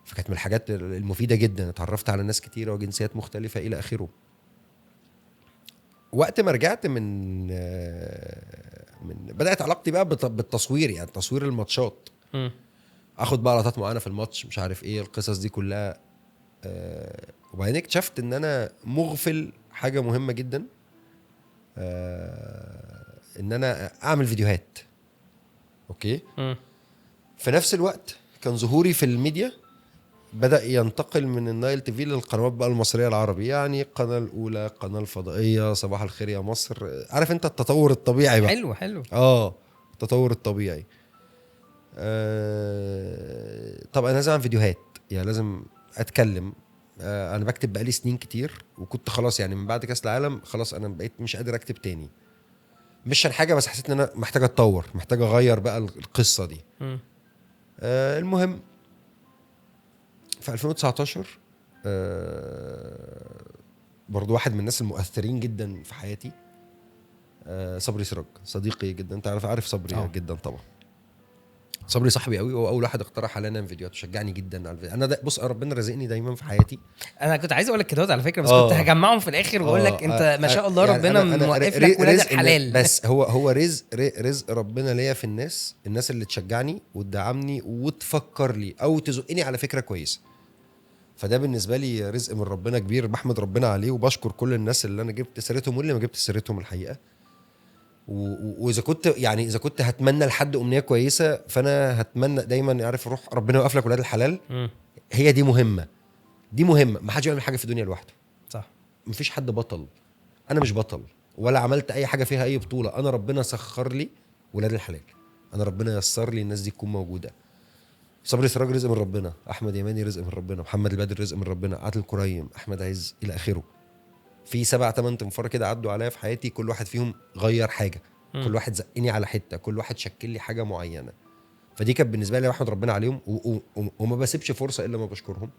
فكانت من الحاجات المفيده جدا، اتعرفت على ناس كتيره وجنسيات مختلفه الى اخره. وقت ما رجعت من بدات علاقتي بقى بالتصوير، يعني تصوير الماتشات، اخد بقى لقطات معينه في الماتش، مش عارف ايه القصص دي كلها. وبعدين اكتشفت ان انا مغفل حاجه مهمه جدا، ان انا اعمل فيديوهات. اوكي. في نفس الوقت كان ظهوري في الميديا بدأ ينتقل من النايل تي في للقنوات بقى المصرية العربي، يعني القناة الأولى، القناة الفضائية، صباح الخير يا مصر. عارف انت التطور الطبيعي بقى. حلو. التطور الطبيعي. طب انا لازم اعمل فيديوهات، يعني لازم اتكلم. انا بكتب بقالي سنين كتير، وكنت خلاص يعني من بعد كاس العالم خلاص انا بقيت مش قادر اكتب تاني، مش عشان حاجة، بس حسيت ان انا محتاج اتطور، محتاج اغير بقى القصة دي. المهم في 2019 برضو واحد من الناس المؤثرين جدا في حياتي صبري سراج، صديقي جدا. انت عارف صبري جدا طبعا. صبري صاحبي قوي، هو اول واحد اقترح علينا فيديوهات وشجعني جدا على الفيديو. انا بص ربنا رزقني دايما في حياتي. انا كنت عايز اقول لك كده على فكره، بس كنت هجمعهم في الاخر واقول لك انت ما شاء الله يعني ربنا موقف لك ولاد الحلال. بس هو رزق ربنا ليا في الناس اللي تشجعني وتدعمني وتفكر لي او تزقني على فكره كويسه. فده بالنسبه لي رزق من ربنا كبير، بحمد ربنا عليه وبشكر كل الناس اللي انا جبت سيرتهم واللي ما جبت سيرتهم الحقيقه. واذا كنت هتمنى لحد امنيه كويسه، فانا هتمنى دايما يعرف روح ربنا يوقف لك ولاد الحلال. هي دي مهمه، ما حدش يعمل حاجه في الدنيا لوحده. صح. مفيش حد بطل، انا مش بطل ولا عملت اي حاجه فيها اي بطوله. انا ربنا سخر لي ولاد الحلال، انا ربنا يسر لي الناس دي تكون موجوده. صبري سراج رزق من ربنا، احمد يماني رزق من ربنا، محمد البدر رزق من ربنا، عادل كريم، احمد عز الى اخره. في 7-8 تنفار كده عدوا عليا في حياتي، كل واحد فيهم غير حاجه، كل واحد زقني على حته، كل واحد شكل لي حاجه معينه. فدي كانت بالنسبه لي احمد ربنا عليهم، وما بسيبش فرصه الا ما بشكرهم.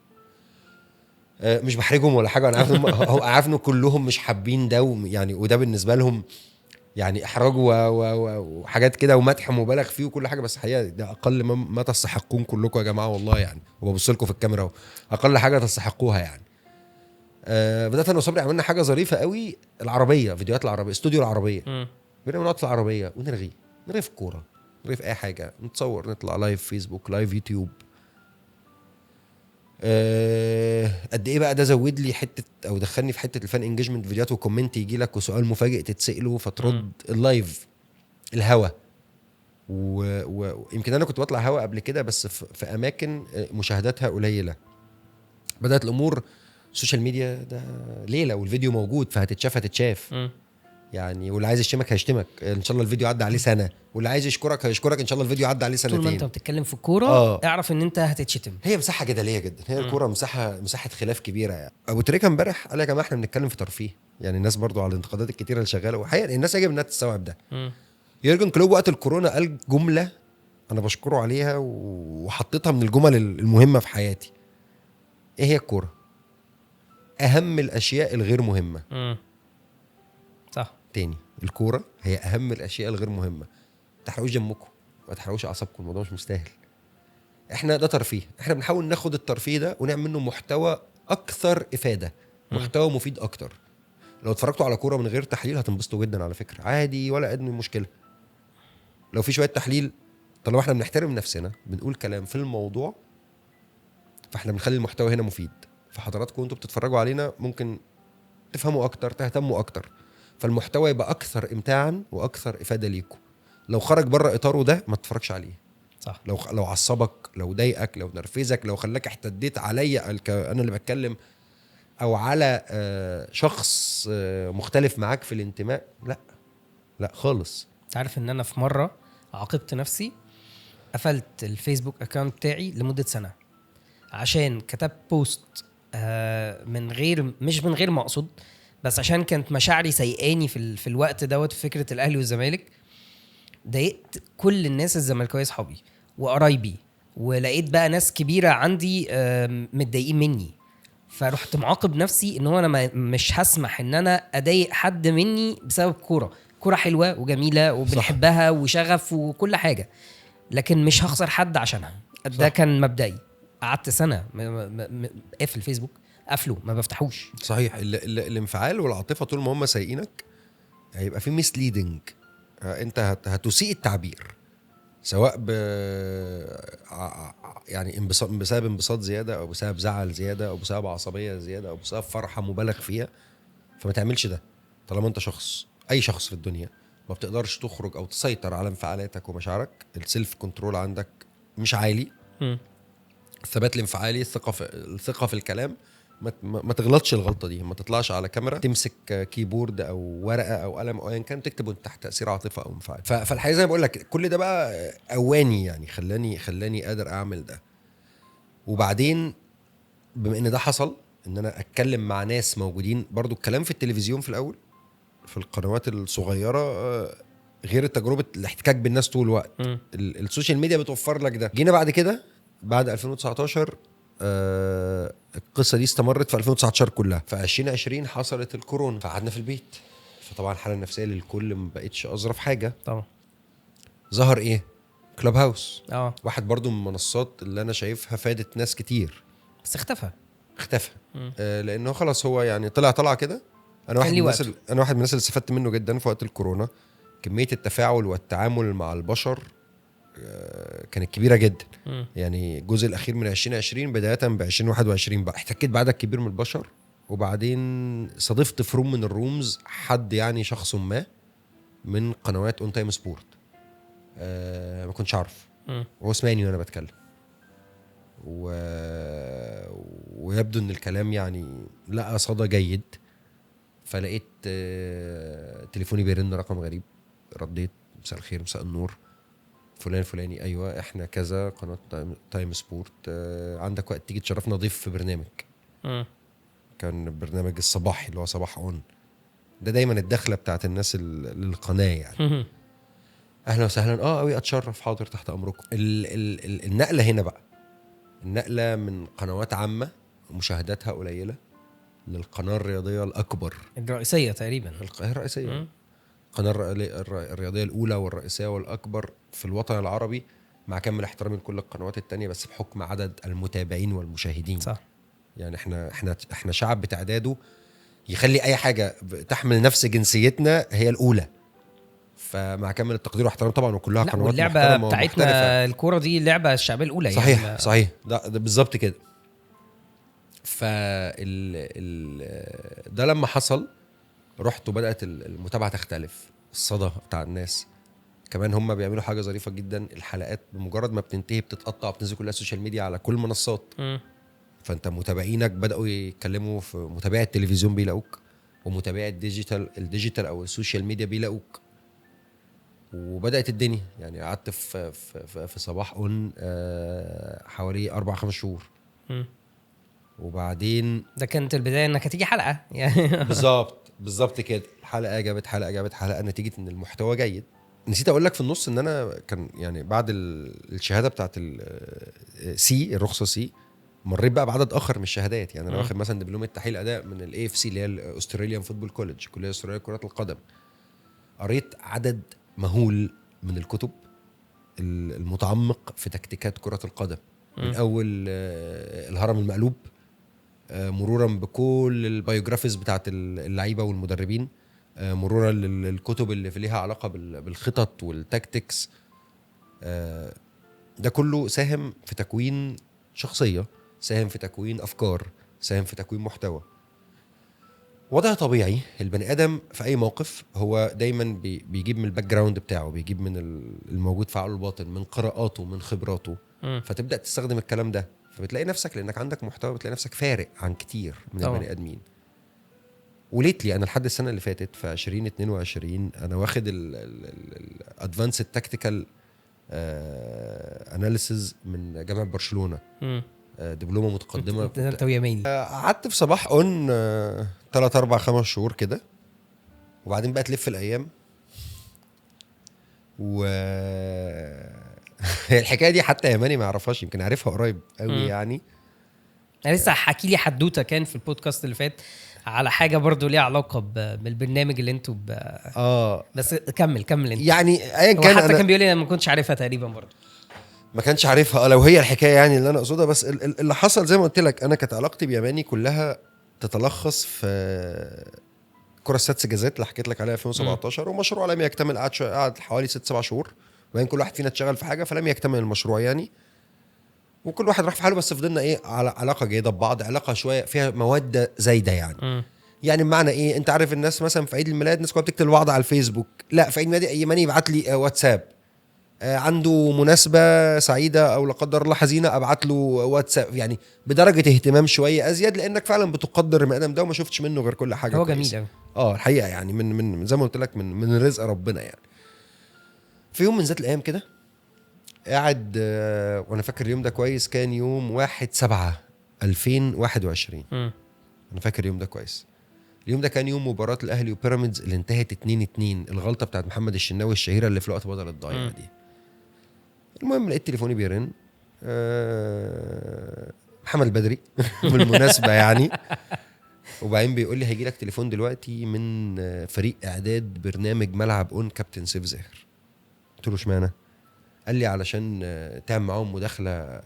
مش بحرجهم ولا حاجه، انا عارف ان كلهم مش حابين ده، يعني وده بالنسبه لهم يعني احراج وحاجات كده ومدح مبالغ فيه وكل حاجه، بس الحقيقه ده اقل ما تستحقون كلكم يا جماعه والله يعني. وببص لكم في الكاميرا اقل حاجه تستحقوها يعني. بدات انا وصبري عملنا حاجه ظريفه قوي، العربيه، فيديوهات العربيه، استوديو العربيه. بقينا نقعد في العربيه ونرغي في كوره، نرغي في اي حاجه، نتصور، نطلع لايف فيسبوك، لايف يوتيوب. قد ايه بقى ده زود لي حته او دخلني في حته الفان انجيجمنت، فيديوهات وكومنت يجي لك وسؤال مفاجئ تتساله فترد. اللايف، الهوا، ويمكن انا كنت بطلع هوا قبل كده بس في اماكن مشاهداتها قليله. بدات الامور السوشيال ميديا ده ليله والفيديو موجود، فهتتشاف يعني. واللي عايز يشتمك هيشتمك ان شاء الله الفيديو عدى عليه سنه، واللي عايز يشكرك هيشكرك ان شاء الله الفيديو عدى عليه سنتين. طول ما انت بتتكلم في الكوره اعرف ان انت هتتشتم. هي مساحه جدليه جدا، هي الكوره مساحه خلاف كبيره يعني. ابو تريكه امبارح قال يا جماعه احنا بنتكلم في ترفيه، يعني الناس برضو على الانتقادات الكتيره اللي شغاله، وحقيقه الناس يجب انها تستوعب ده. يورجن كلوب وقت الكورونا قال جمله انا بشكره عليها وحطيتها من الجمل المهمه في حياتي. ايه هي الكوره؟ اهم الاشياء الغير مهمه. صح. تاني، الكوره هي اهم الاشياء الغير مهمه. ما تحرقوش دمكم، ما تحرقوش اعصابكم، الموضوع مش مستاهل. احنا ده ترفيه، احنا بنحاول ناخد الترفيه ده ونعمل منه محتوى اكثر افاده، محتوى مفيد اكتر. لو اتفرجتوا على كوره من غير تحليل هتنبسطوا جدا على فكره، عادي ولا ادنى مشكله. لو في شويه تحليل، طالما احنا بنحترم نفسنا بنقول كلام في الموضوع، فاحنا بنخلي المحتوى هنا مفيد. فحضراتكم وانتوا بتتفرجوا علينا ممكن تفهموا اكتر، تهتموا اكتر، فالمحتوى يبقى اكثر امتاعا واكثر افاده ليكم. لو خرج بره اطاره ده ما تتفرجش عليه. صح. لو عصبك، لو ضايقك، لو نرفزك، لو خلاك احتديت عليا انا اللي بتكلم، او على شخص مختلف معاك في الانتماء، لا خالص. عارف ان انا في مره عاقبت نفسي قفلت الفيسبوك اكونت بتاعي لمده سنه عشان كتبت بوست مش من غير ما اقصد، بس عشان كانت مشاعري سيئاني في الوقت دوت في فكره الاهلي والزمالك. ضايقت كل الناس الزملكاويه اصحابي وقرايبي، ولقيت بقى ناس كبيره عندي متضايقين مني. فرحت معاقب نفسي ان هو انا مش هسمح ان انا اضايق حد مني بسبب كوره حلوه وجميله وبنحبها وشغف وكل حاجه، لكن مش هخسر حد عشانها. ده كان مبدئي. قعدت سنه قافل الفيسبوك، قافله ما بفتحوش. صحيح. الانفعال والعاطفه طول ما هم سايقينك هيبقى في ميسليدنج. انت هتسيء التعبير، سواء يعني بسبب انبساط زياده، او بسبب زعل زياده، او بسبب عصبيه زياده، او بسبب فرحه مبالغ فيها. فما تعملش ده طالما انت شخص، اي شخص في الدنيا ما بتقدرش تخرج او تسيطر على انفعالاتك ومشاعرك. السيلف كنترول عندك مش عالي، الثبات الانفعالي، الثقه في الكلام. ما تغلطش الغلطه دي، ما تطلعش على كاميرا تمسك كيبورد او ورقه او قلم او ايا كان تكتب وانت تحت تاثير عاطفه او انفعال. فالحقيقه زي ما بقول لك كل ده بقى اواني، يعني خلاني قادر اعمل ده. وبعدين بما ان ده حصل، ان انا اتكلم مع ناس موجودين. برضو الكلام في التلفزيون في الاول في القنوات الصغيره غير التجربه الاحتكاك بالناس طول الوقت. السوشيال ميديا بتوفر لك ده. جينا بعد كده بعد 2019 القصه دي استمرت في 2019 كلها. في 2020 حصلت الكورونا، فقعدنا في البيت. فطبعا الحاله النفسيه للكل ما بقتش اظرف حاجه. طبعا ظهر ايه؟ كلوب هاوس. واحد برضو من المنصات اللي انا شايفها فادت ناس كتير، بس اختفى. لانه خلاص هو يعني طلع كده. انا واحد من الناس اللي استفدت منه جدا في وقت الكورونا. كميه التفاعل والتعامل مع البشر كانت كبيره جدا. يعني الجزء الاخير من 2020 بدايه ب 2021 بقى احتكيت بعدد كبير من البشر. وبعدين صادفت في روم من الرومز حد، يعني شخص ما من قنوات اون تايم سبورت، ما كنتش عارف، وهو سمعني وانا بتكلم ويبدو ان الكلام يعني لقى صدى جيد. فلقيت تليفوني بيرن رقم غريب. رديت: مساء الخير، مساء النور، فلان فلاني. ايوه احنا كذا، قناه تايم سبورت، عندك وقت تيجي تشرفنا ضيف في برنامج. كان برنامج الصباحي اللي هو صباح اون. ده دايما الدخله بتاعت الناس للقناه يعني. اهلا وسهلا، قوي اتشرف، حاضر تحت امركم. النقله هنا بقى، النقله من قنوات عامه مشاهداتها قليله للقناه الرياضيه الاكبر، الرئيسيه تقريبا، الرئيسيه. القناه الرياضيه الاولى والرئيسيه والاكبر في الوطن العربي، مع كامل احترامي لكل القنوات التانية، بس بحكم عدد المتابعين والمشاهدين. صح. يعني احنا شعب بتعداده يخلي اي حاجه تحمل نفس جنسيتنا هي الاولى. فمع كامل التقدير واحترام طبعا، وكلها قنوات محترمه بتاعتنا ومحترفة. الكوره دي اللعبه الشعبيه الاولى. صحيح يعني صحيح، ده بالظبط كده. ده لما حصل رحت وبدات المتابعه تختلف، الصدى بتاع الناس كمان. هم بيعملوا حاجه ظريفه جدا، الحلقات بمجرد ما بتنتهي بتتقطع وبتنزل كلها السوشيال ميديا على كل المنصات. فانت متابعينك بداوا يتكلموا، في متابعي التلفزيون بيلاقوك، ومتابعي الديجيتال او السوشيال ميديا بيلاقوك. وبدات الدنيا يعني. قعدت في صباح اون حوالي 4-5 شهور. وبعدين ده كانت البدايه انك هتيجي حلقه يعني. بالظبط كده. الحلقه جابت حلقه نتيجه ان المحتوى جيد. نسيت اقول لك في النص ان انا كان يعني بعد الشهاده بتاعت السي، الرخصه سي، مريت بقى بعدد اخر من الشهادات. يعني انا واخد مثلا دبلوم التحليل الاداء من الاي اف سي اللي هي الاستراليان فوتبول كوليدج، كليه استراليه لكره القدم. قريت عدد مهول من الكتب المتعمق في تكتيكات كره القدم، من اول الهرم المقلوب مرورا بكل البايوجرافيز بتاعت اللعيبه والمدربين، مرورا للكتب اللي في ليها علاقه بالخطط والتاكتكس. ده كله ساهم في تكوين شخصيه، ساهم في تكوين افكار، ساهم في تكوين محتوى. وضع طبيعي البني ادم في اي موقف هو دايما بيجيب من الباك جراوند بتاعه، بيجيب من الموجود في عقله الباطن، من قراءاته، من خبراته. فتبدا تستخدم الكلام ده، فبتلاقي نفسك لانك عندك محتوى بتلاقي نفسك فارق عن كتير من البني ادمين. وليتلي انا لحد السنه اللي فاتت في 2022 انا واخد الادفانسد تاكتيكال اناليسز من جامعه برشلونه، دبلومه متقدمه. انت ويماني قعدت في صباح اون 3 4 5 شهور كده، وبعدين بقى تلف الايام و الحكايه دي حتى يماني ما يعرفهاش، يمكن عارفها قريب قوي يعني. انا لسه حكي لي حدوته كان في البودكاست اللي فات على حاجه برضو ليها علاقه بالبرنامج اللي انتوا بس كمل انت. يعني ايا كان حتى كان بيقول لي انا ما كنتش عارفها تقريبا برضو، ما كانش عارفها لو هي الحكايه يعني اللي انا اقصدها. بس اللي حصل زي ما قلت لك، انا كانت علاقتي بيماني كلها تتلخص في كرة السادس جازات اللي حكيت لك عليها 2017 ومشروع لم يكتمل. قعد حوالي 6-7 شهور، وبعدين كل واحد فينا اتشغل في حاجه فلم يكتمل المشروع يعني، وكل واحد راح في حاله. بس فضلنا ايه على علاقه جيده ببعض، علاقه شويه فيها موده زايده يعني. يعني بمعنى ايه، انت عارف الناس مثلا في عيد الميلاد الناس كلها بتكتب لبعض على الفيسبوك، لا في عيد ميلاد يماني يبعت لي واتساب، عنده مناسبه سعيده او لا قدر الله حزينه ابعت له واتساب، يعني بدرجه اهتمام شويه ازيد، لانك فعلا بتقدر المقدم ده وما شفتش منه غير كل حاجه هو كويسة. جميل قوي الحقيقه يعني من زي ما قلت لك من رزق ربنا يعني. في يوم من ذات الايام كده قاعد وانا فاكر اليوم ده كويس، كان يوم 1/7/2021. انا فاكر اليوم ده كويس. اليوم ده كان يوم مباراة الاهلي وبيراميدز اللي انتهت 2-2، الغلطة بتاعت محمد الشناوي الشهيرة اللي في الوقت بدل الضايع دي. المهم لقيت تليفوني بيرن، محمد البدري بالمناسبة يعني، وبعدين بيقول لي هيجي لك تليفون دلوقتي من فريق اعداد برنامج ملعب اون كابتن سيف زاهر. قلت له اشمعنى؟ قال لي علشان تعمل معاهم مداخله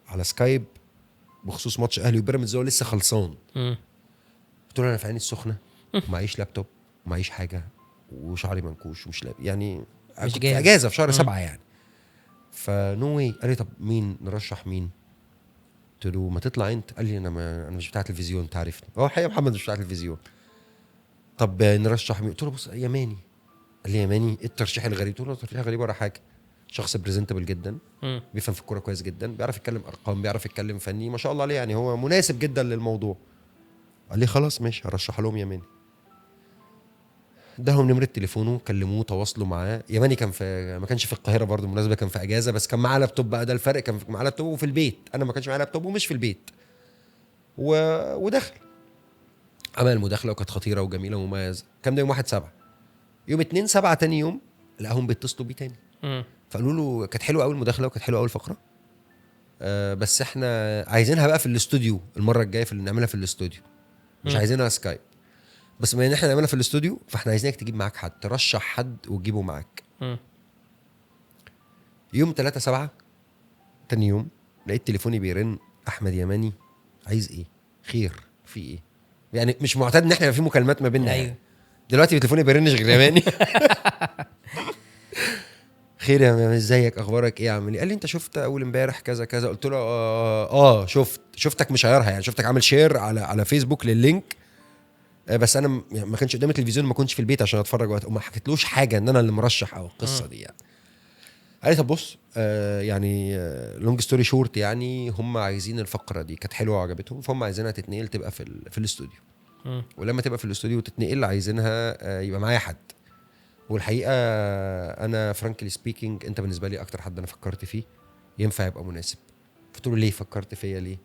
على سكايب بخصوص ماتش اهلي وبيراميدز، هو لسه خلصان. قلت له انا في عيني السخنه ومعيش لابتوب ومعيش حاجه وشعري منكوش ومش يعني مش في اجازه في شهر 7 يعني. فنو واي. قال لي طب مين نرشح مين؟ قلت له ما تطلع انت. قال لي انا مش بتاع تلفزيون، انت عارفني. هو الحقيقه محمد مش بتاع تلفزيون. طب نرشح مين؟ قلت له بص يماني. قال لي يماني؟ ايه الترشيح الغريب؟ قلت له ترشيح غريب ولا حاجه، شخص بريزنتبل جدا، بيفهم في الكوره كويس جدا، بيعرف يتكلم ارقام، بيعرف يتكلم فني، ما شاء الله عليه يعني، هو مناسب جدا للموضوع. قال لي خلاص ماشي هرشح لهم يماني. اداهم نمره تليفونه، كلموه تواصلوا معاه. يماني كان ما كانش في القاهره برضه بالمناسبه، كان في اجازه، بس كان معاه لابتوب بقى، ده الفرق، كان معاه لابتوب وفي البيت. انا ما كانش معايا لابتوب ومش في البيت. ودخل عمل المداخله وكانت خطيره وجميله ومميزه. كان ده يوم 1/7. يوم 2/7 تاني يوم لقاهم بيتصلوا بيه تاني، فقالوا له كانت حلوه قوي المداخله وكانت حلوه قوي الفقره، بس احنا عايزينها بقى في الاستوديو المره الجايه، في اللي نعملها في الاستوديو، مش عايزينها سكايب. بس بما ان احنا نعملها في الاستوديو فاحنا عايزينك تجيب معاك حد، ترشح حد وتجيبه معاك. يوم 3/7 تاني يوم لقيت تليفوني بيرن، احمد يماني عايز ايه؟ خير في ايه؟ يعني مش معتاد ان احنا في مكالمات ما بيننا. ايوه دلوقتي تليفوني بيرنش غير يماني. خير يا ماما، ازيك، اخبارك ايه، عامل ايه؟ قال لي انت شفت اول امبارح كذا كذا. قلت له شفتك مشيرها يعني، شفتك عامل شير على فيسبوك لللينك، بس انا ما كانش قدامي التلفزيون، ما كنتش في البيت عشان اتفرج وما حكيتلوش حاجه ان انا اللي مرشح او القصه دي يعني. قال لي طب بص يعني لونج ستوري شورت يعني، هم عايزين الفقره دي كانت حلوه وعجبتهم، فهم عايزينها تتنقل تبقى في الاستوديو. ولما تبقى في الاستوديو وتتنقل عايزينها يبقى معايا حد. والحقيقه انا فرانكلي سبيكينج انت بالنسبه لي اكتر حد انا فكرت فيه ينفع يبقى مناسب. قلت له ليه فكرت فيا ليه؟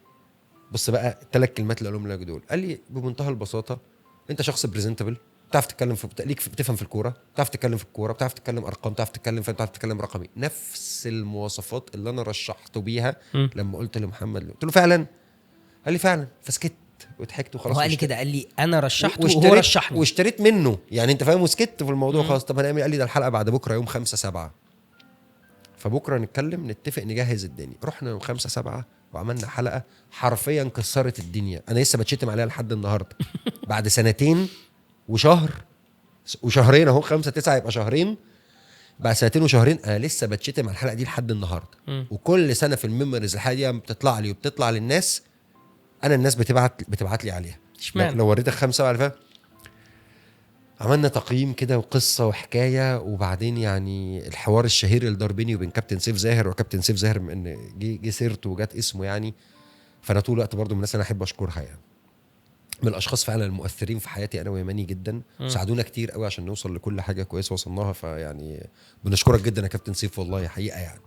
بص بقى الثلاث كلمات اللي قالهم لك دول. قال لي بمنتهى البساطه انت شخص بريزنتبل، بتعرف تتكلم في ليك، بتفهم في الكوره، بتعرف تتكلم في الكوره، بتعرف تتكلم ارقام، بتعرف تتكلم بتعرف تتكلم رقمي، نفس المواصفات اللي انا رشحته بيها لما قلت لمحمد. قلت له فعلا؟ قال لي فعلا. فسكت وضحكت وخلاص. هو قال لي كده، قال لي انا رشحته وهو رشحني واشتريت منه يعني، انت فاهم، وسكت في الموضوع خلاص. طب هنعمل؟ قال لي ده الحلقه بعد بكره يوم 5/7، فبكره نتكلم نتفق نجهز الدنيا. رحنا يوم 5/7 وعملنا حلقه حرفيا كسرت الدنيا. انا لسه بتشتم عليها لحد النهارده بعد 2 وشهرين اهو، 5/9 يبقى شهرين، بعد 2 وشهرين انا لسه بتشتم على الحلقه دي لحد النهارده. وكل سنه في الميموريز الحلقه دي بتطلع لي وبتطلع للناس، انا الناس بتبعت لي عليها. لو وريتك 5/7 اللي فات عملنا تقييم كده وقصه وحكايه. وبعدين يعني الحوار الشهير اللي دار بيني وبين كابتن سيف زاهر، وكابتن سيف زاهر ان جه سيرته وجات اسمه يعني، فانا طول الوقت برضو من الناس انا احب اشكرها يعني، من الاشخاص فعلا المؤثرين في حياتي انا ويماني جدا، ساعدونا كتير قوي عشان نوصل لكل حاجه كويسه وصلناها. فيعني بنشكرك جدا يا كابتن سيف والله حقيقه يعني.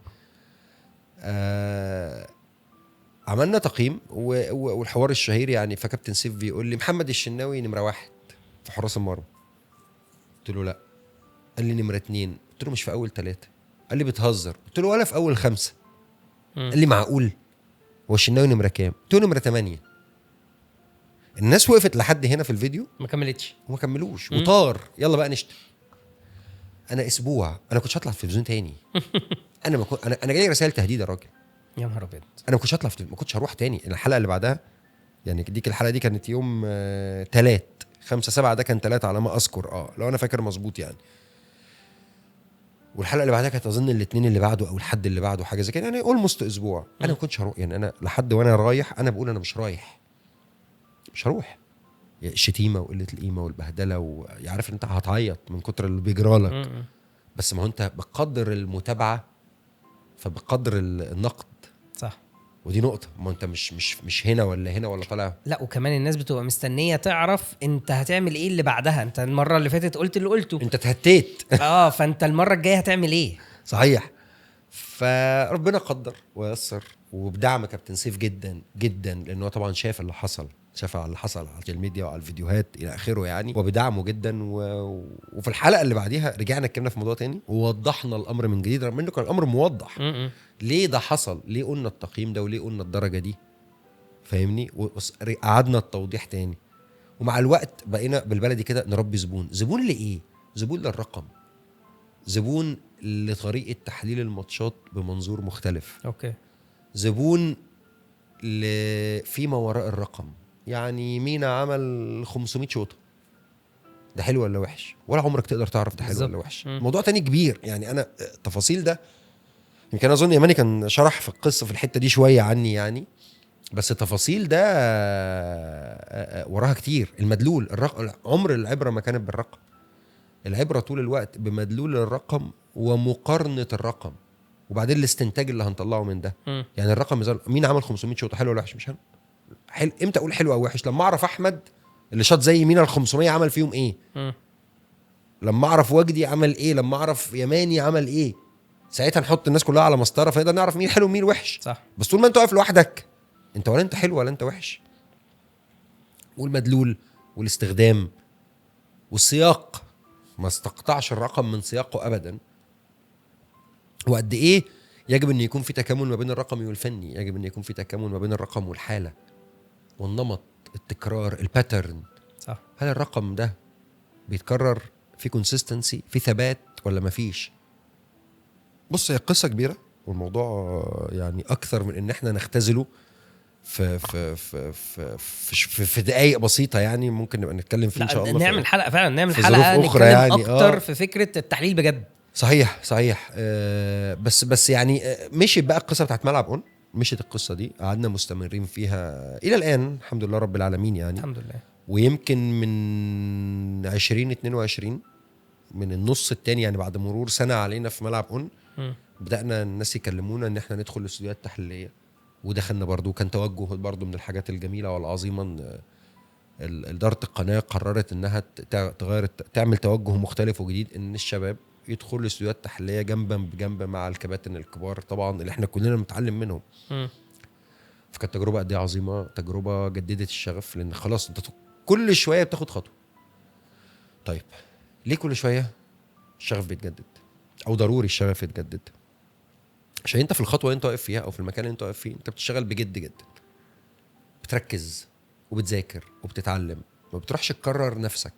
عملنا تقييم والحوار الشهير يعني، فكابتن سيف بيقول لي محمد الشناوي نمرة 1 في حراس المرمى. قلت له لا. قال لي نمرة 2. قلت له مش في اول 3. قال لي بتهزر. قلت له ولا في اول 5. قال لي معقول؟ هو الشناوي نمرة كام؟ قلت له نمرة 8. الناس وقفت لحد هنا في الفيديو ما كملتش وما كملوش وطار يلا بقى نشتم. انا اسبوع انا كنتش هطلع في التلفزيون تاني. انا جاي رسائل تهديد يا راجل. يا نهار ابيض. انا ما كنتش هطلع ما كنتش هروح تاني. الحلقه اللي بعدها يعني ديك الحلقه دي كانت يوم 3/5/7 ده كان 3 على ما اذكر لو انا فاكر مظبوط يعني. والحلقه اللي بعدها كانت اظن الاثنين اللي بعده او الحد اللي بعده حاجه زي كده يعني اولموست اسبوع. انا ما كنتش هروح يعني. انا لحد وانا رايح انا بقول انا مش رايح مش هروح. الشتيمه وقله القيمه والبهدله ويعرف انت هتعيط من كتر اللي بيجرالك. بس ما هو انت بقدر المتابعه فبقدر النقد. صح. ودي نقطه. ما انت مش هنا ولا هنا ولا طالع. لا وكمان الناس بتبقى مستنيه تعرف انت هتعمل ايه اللي بعدها. انت المره اللي فاتت قلت اللي قلته، انت اتهتيت. فانت المره الجايه هتعمل ايه؟ صحيح. فربنا قدر ويسر وبدعم كابتن سيف جدا جدا، لانه طبعا شاف اللي حصل، شاف اللي حصل على السوشيال ميديا وعلى الفيديوهات الى اخره يعني، وبدعمه جدا وفي الحلقه اللي بعديها رجعنا اتكلمنا في موضوع تاني ووضحنا الامر من جديد، رغم انه كان الامر موضح. ليه ده حصل، ليه قلنا التقييم ده، وليه قلنا الدرجه دي، فاهمني؟ وقعدنا التوضيح تاني. ومع الوقت بقينا بالبلدي كده نربي زبون لايه؟ زبون للرقم، زبون لطريقه تحليل الماتشات بمنظور مختلف. اوكي. زبون فيما وراء الرقم. يعني مينا عمل 500 شوطه، ده حلو ولا وحش؟ ولا عمرك تقدر تعرف ده حلو ولا وحش. موضوع تاني كبير يعني. انا التفاصيل ده يمكن اظن يماني كان شرح في القصه في الحته دي شويه عني يعني، بس التفاصيل ده وراها كتير. المدلول عمر العبره ما كانت بالرقم. العبره طول الوقت بمدلول الرقم ومقارنه الرقم، وبعدين الاستنتاج اللي هنطلعه من ده. يعني الرقم مين عمل 500 شوطه، حلو ولا وحش؟ مش حلو. امتى اقول حلو او وحش؟ لما اعرف احمد اللي شاط زي مين ال 500 عمل فيهم ايه. لما اعرف وجدي عمل ايه، لما اعرف يماني عمل ايه، ساعتها نحط الناس كلها على مسطره فنقدر نعرف مين حلو ومين وحش. صح. بس طول ما انت واقف لوحدك انت ولا انت حلو ولا انت وحش. والمدلول والاستخدام والسياق، ما استقطعش الرقم من سياقه ابدا. وقد ايه يجب ان يكون في تكامل ما بين الرقمي والفني، يجب ان يكون في تكامل ما بين الرقم والحاله والنمط، التكرار، الباترن. صح. هل الرقم ده بيتكرر في كونسيستنسي، في ثبات ولا مفيش؟ بص هي قصه كبيره والموضوع يعني اكثر من ان احنا نختزله في دقائق بسيطه يعني. ممكن نبقى نتكلم فيه ان شاء الله. نعمل حلقه فعلا، نعمل في حلقه ظروف أخرى نتكلم يعني اكتر في فكره التحليل بجد. صحيح. بس يعني مشيت بقى القصه بتاعت ملعب اون. مشيت القصه دي قعدنا مستمرين فيها الى الان الحمد لله رب العالمين يعني. الحمد لله. ويمكن من 2022 من النص التاني يعني بعد مرور سنه علينا في ملعب اون بدأنا الناس يكلمونا ان احنا ندخل الاستوديوهات التحليليه، ودخلنا برضو. كان توجه برضو من الحاجات الجميله والعظيمه ان إدارة القناه قررت انها تغير، تعمل توجه مختلف وجديد، ان الشباب يدخلوا الاستوديوهات التحليليه جنبا بجنب مع الكباتن الكبار طبعا اللي احنا كلنا بنتعلم منهم. فكانت تجربه قد ايه عظيمه، تجربه جددت الشغف، لان خلاص انت كل شويه بتاخد خطوه. طيب ليه كل شويه الشغف بيتجدد؟ او ضروري الشغف يتجدد عشان انت في الخطوه اللي انت واقف فيها او في المكان اللي انت واقف فيه انت بتشتغل بجد جدا، بتركز وبتذاكر وبتتعلم، ما بتروحش تكرر نفسك.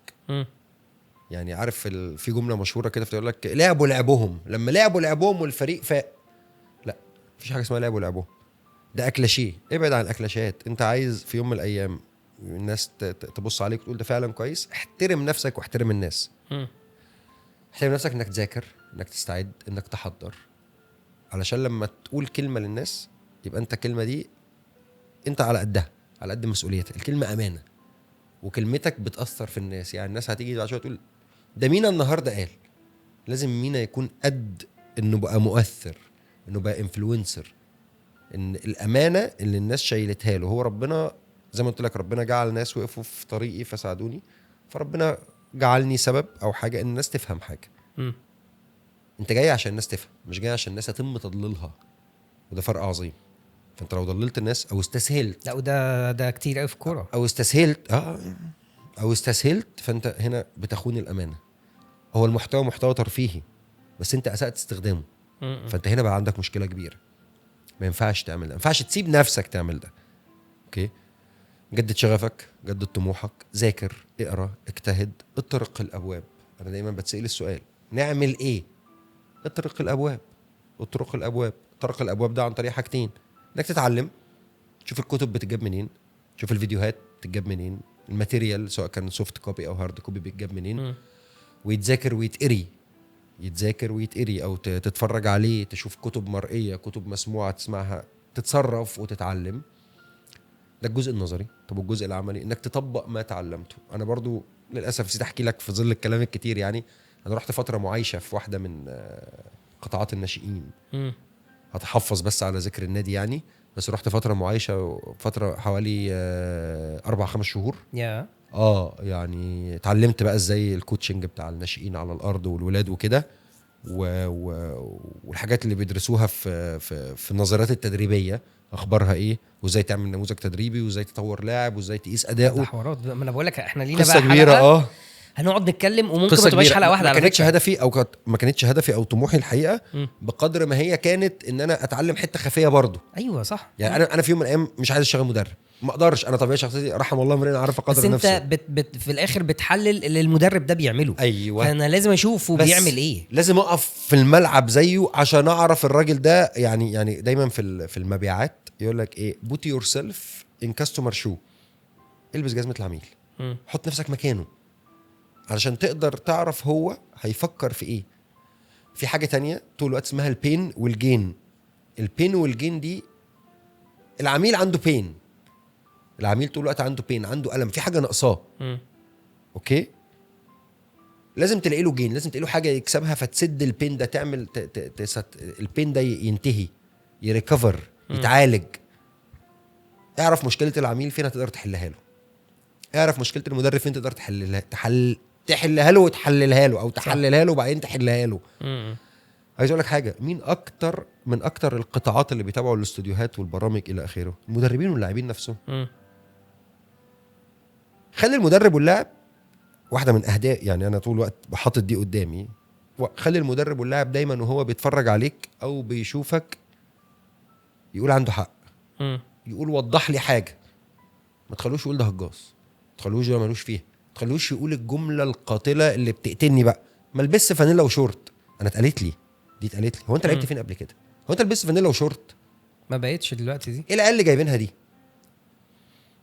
يعني عارف في جمله مشهوره كده بتقول لك لعبوا لعبهم، لما لعبهم والفريق فاق. لا مفيش حاجه اسمها لعبوا لعبهم، ده اكلاشيه. ابعد عن الاكلاشات. انت عايز في يوم من الايام الناس تبص عليك وتقول ده فعلا كويس، احترم نفسك واحترم الناس. احترم نفسك انك تذاكر، انك تستعد، انك تحضر، علشان لما تقول كلمه للناس يبقى انت الكلمه دي انت على قدها، على قد مسؤوليتك. الكلمه امانه وكلمتك بتاثر في الناس. يعني الناس هتيجي بعد شويه تقول ده مينا النهارده قال. لازم مينا يكون قد انه بقى مؤثر، انه بقى انفلونسر، ان الامانه اللي الناس شايلتها له. هو ربنا زي ما قلت لك ربنا جعل ناس وقفوا في طريقي فساعدوني، فربنا جعلني سبب او حاجه ان الناس تفهم حاجه. انت جاي عشان الناس تفهم، مش جاي عشان الناس يتم تضليلها. وده فرق عظيم. فانت لو ضللت الناس او استسهلت، لا وده كتير قوي في الكوره، او استسهلت فانت هنا بتخون الامانه. هو المحتوى محتوى ترفيهي بس انت اسأت استخدامه، فانت هنا بقى عندك مشكله كبيره. ما ينفعش تعمل ده، ما ينفعش تسيب نفسك تعمل ده. اوكي، جدد شغفك، جدد طموحك، ذاكر، اقرا، اجتهد، اطرق الابواب. انا دايما بتسأل السؤال نعمل ايه؟ اطرق الابواب. طرق الابواب ده عن طريق حاجتين: انك تتعلم، تشوف الكتب بتجاب منين، تشوف الفيديوهات بتجاب منين، الماتيريال سواء كان سوفت كوبي او هارد كوبي بتجاب منين، ويتذاكر ويتقري او تتفرج عليه، تشوف كتب مرئيه، كتب مسموعه تسمعها، تتصرف وتتعلم. ده الجزء النظري. طب والجزء العملي؟ انك تطبق ما تعلمته. انا برضو للاسف نسيت احكي لك في ظل الكلام الكتير، يعني انا رحت فتره معايشه في واحده من قطاعات الناشئين، هتحفظ بس على ذكر النادي يعني، بس رحت فتره معايشه، فتره حوالي 4-5 شهور. يعني اتعلمت بقى ازاي الكوتشنج بتاع الناشئين على الارض والولاد وكده، والحاجات اللي بيدرسوها في النظريات التدريبيه اخبارها ايه، وازاي تعمل نموذج تدريبي، وازاي تطور لاعب، وازاي تقيس اداؤه. حوارات. ما انا بقول لك احنا لينا قصة بقى كبيره. هنقعد نتكلم، وممكن ما تبقاش حلقه واحده. ما كانتش هدفي ما كانتش هدفي او طموحي الحقيقه بقدر ما هي كانت ان انا اتعلم حته خفيه برضو. ايوه صح. يعني انا في يوم من الايام مش عايز اشتغل مدرب، ما اقدرش. انا طبيعي شخصيتي رحم الله امرئ عارف قدر نفسه، بس انت في الاخر بتحلل اللي المدرب ده بيعمله. ايوه، فانا لازم اشوفه بيعمل ايه، لازم اقف في الملعب زيه عشان اعرف الراجل ده. يعني دايما في المبيعات يقول لك ايه: put yourself in customer shoe. البس جزمه العميل، حط نفسك مكانه علشان تقدر تعرف هو هيفكر في ايه. في حاجه تانية طول الوقت اسمها البين والجين. البين والجين دي، العميل عنده بين، العميل طول الوقت عنده بين، عنده ألم، في حاجه ناقصاه. اوكي، لازم تلاقي له جين، لازم تلاقي له حاجه يكسبها فتسد البين ده، تعمل البين ده ينتهي، يريكفر، يتعالج. اعرف مشكله العميل فين تقدر تحلها له، اعرف مشكله المدرب فين تقدر تحلها له وتحللها له، او تحللها له وبعدين تحلها له. عايز اقول لك حاجه: مين من اكتر القطاعات اللي بيتابعوا الاستوديوهات والبرامج الى اخره؟ المدربين واللاعبين نفسهم. خلي المدرب واللاعب واحده من اهداف، يعني انا طول الوقت بحاطط دي قدامي، خلي المدرب واللاعب دايما وهو بيتفرج عليك او بيشوفك يقول عنده حق، يقول وضح لي حاجه. ما تخلوش يقول ده هجاص، ما تخلوش ده ملوش فيها، ما تخلوش يقول الجمله القاتله اللي بتقتلني بقى: ما لبس فانيلا وشورت. انا اتقالت لي هو انت لعبت فين قبل كده؟ هو انت لبست فانيلا وشورت؟ ما بقتش دلوقتي دي. ايه العيال اللي جايبينها دي؟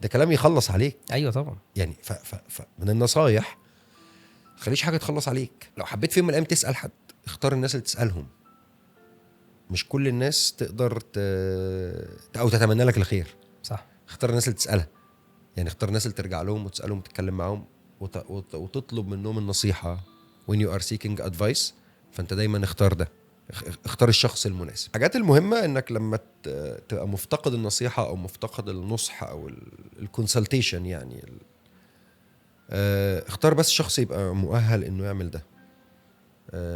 ده كلام يخلص عليك. ايوه طبعا. يعني من النصايح: خليش حاجه تخلص عليك. لو حبيت في يوم من الايام تسال حد، اختار الناس اللي تسالهم. مش كل الناس تقدر او تتمنى لك الخير. صح. اختار الناس اللي تسالها، يعني اختار الناس اللي ترجع لهم وتسالهم وتتكلم معاهم وتطلب منهم النصيحه. when you are seeking advice، فانت دايما اختار ده، اختار الشخص المناسب. الحاجات المهمه انك لما تبقى مفتقد النصيحه او مفتقد النصح او الكونسلتيشن، يعني اختار بس شخص يبقى مؤهل انه يعمل ده.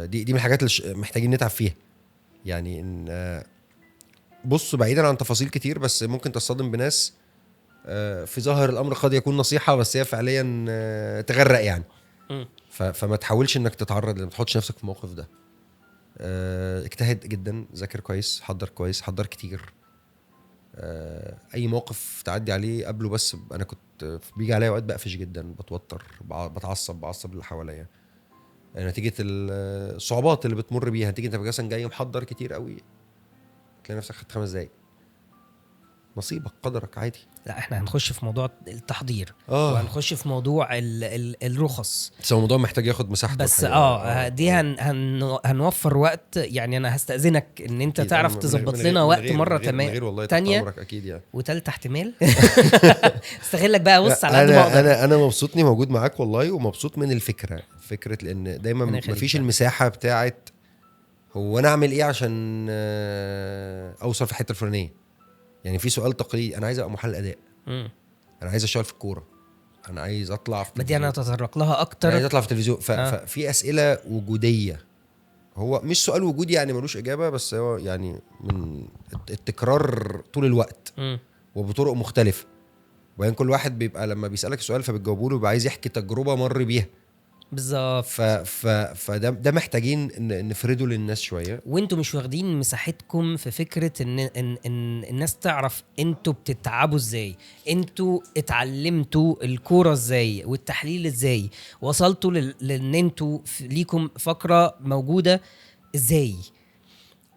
دي من الحاجات اللي محتاجين نتعب فيها. يعني ان بص، بعيدا عن تفاصيل كتير، بس ممكن تصطدم بناس في ظاهر الامر قد يكون نصيحه بس هي فعليا تغرق يعني. فما تحاولش انك تتعرض، ما تحطش نفسك في الموقف ده. اجتهد جدا، ذاكر كويس، حضر كويس، حضر كتير. اي موقف تعدي عليه قبله. بس انا كنت بيجي عليا وقت بقفش جدا، بتوتر، بعصب اللي حواليا نتيجه الصعوبات اللي بتمر بيها. نتيجه انت مثلا جاي محضر كتير قوي، تلاقي نفسك خدت 5 دقايق. نصيبك، قدرك، عادي. لا احنا هنخش في موضوع التحضير وهنخش في موضوع الرخص، بس الموضوع محتاج ياخد مساحته بس دي هنوفر وقت. يعني انا هستأذنك ان انت تعرف تظبط لنا وقت مرة تانية اكيد يعني، وتالت احتمال. استغلك بقى. بص على قد ما اقدر. انا مبسوطني موجود معاك والله، ومبسوط من فكرة لان دايما مفيش المساحة بتاعت هو انا اعمل ايه عشان اوصل في الحتة الفلانية. يعني في سؤال تقليدي: انا عايز ابقى محلل اداء، انا عايز اشتغل في الكوره، انا عايز اطلع في دي انا اتطرق لها اكتر، انا عايز اطلع في التلفزيون. ففي اسئله وجوديه. هو مش سؤال وجودي يعني ملوش اجابه، بس هو يعني من التكرار طول الوقت وبطرق مختلفه. وبعدين كل واحد بيبقى لما بيسالك سؤال فبتجاوبه له بيبقى عايز يحكي تجربه مر بيها بالظبط. فده محتاجين نفرده للناس شويه. وانتوا مش واخدين مساحتكم في فكره ان الناس تعرف انتوا بتتعبوا ازاي، انتوا اتعلمتوا الكوره ازاي والتحليل ازاي، وصلتوا لان انتوا ليكم فقره موجوده ازاي،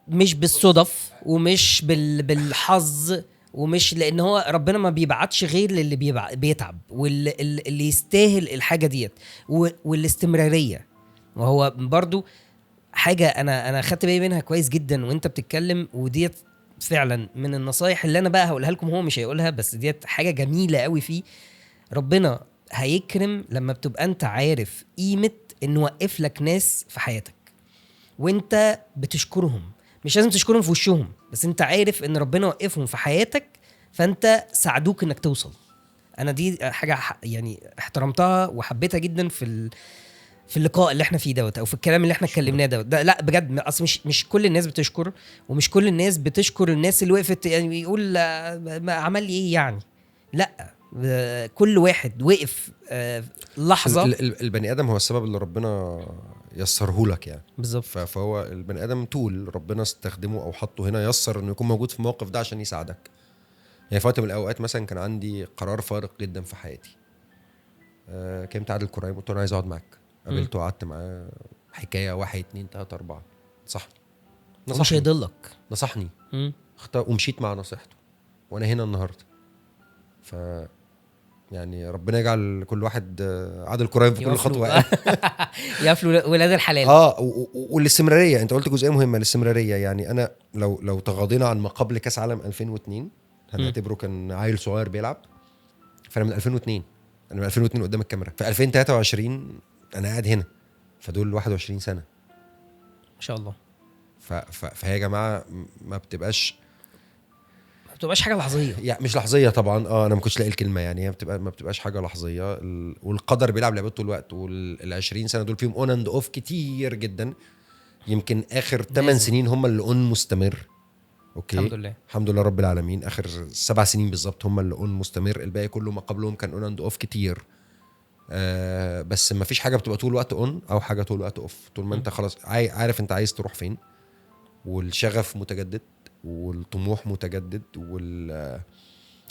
مش بالصدف ومش بالحظ، ومش لان هو ربنا ما بيبعتش غير للي بيتعب واللي يستاهل الحاجه ديت والاستمراريه. وهو برضو حاجه انا خدت بالي منها كويس جدا وانت بتتكلم، وديت فعلا من النصايح اللي انا بقى هقولها لكم، هو مش هيقولها بس ديت حاجه جميله قوي فيه. ربنا هيكرم لما بتبقى انت عارف قيمه انه وقف لك ناس في حياتك وانت بتشكرهم. مش لازم تشكرهم في وشهم، بس انت عارف ان ربنا وقفهم في حياتك فانت ساعدوك انك توصل. انا دي حاجه يعني احترمتها وحبيتها جدا في اللقاء اللي احنا فيه دوت، او في الكلام اللي احنا اتكلمناه دوت. ده لا بجد، اصل مش كل الناس بتشكر، ومش كل الناس بتشكر الناس اللي وقفت يعني يقول ما عمل لي ايه يعني. لا، كل واحد وقف لحظه. البني ادم هو السبب اللي ربنا يسره لك يعني. بالظبط. فهو البني ادم طول ربنا استخدمه او حطه هنا، يسر انه يكون موجود في الموقف ده عشان يساعدك. يعني في وقت من الاوقات مثلا كان عندي قرار فارق جدا في حياتي. كلمت عادل كرايم قلت له انا عايز اقعد معاك. قابلته وقعدت معاه حكايه 1 2 3 4. مش هيضلك، نصحني ومشيت مع نصيحته وانا هنا النهارده. ف يعني ربنا يجعل كل واحد عادل كرايم في كل خطوه. يقفلوا ولاد الحلال. والاستمراريه، انت قلت جزئيه مهمه، الاستمراريه. يعني انا لو تغاضينا عن ما قبل كاس عالم 2002 هنعتبره كان عيل صغير بيلعب. فانا من 2002 قدام الكاميرا. في 2023 انا قاعد هنا، فدول 21 سنه ما شاء الله. فهي يا جماعه ما بتبقاش حاجه لحظيه يعني. مش لحظيه طبعا، انا ما كنتش لاقي الكلمه يعني. هي ما بتبقاش حاجه لحظيه. والقدر بيلعب لعبته طول الوقت. وال20 سنه دول فيهم اون اند اوف كتير جدا. يمكن اخر 8 سنين هم اللي اون مستمر. اوكي، الحمد لله رب العالمين. اخر 7 سنين بالظبط هم اللي اون مستمر. الباقي كله ما قبلهم كان اون اند اوف كتير. بس ما فيش حاجه بتبقى طول الوقت اون او حاجه طول الوقت اوف. طول ما انت خلاص عارف انت عايز تروح فين، والشغف متجدد والطموح متجدد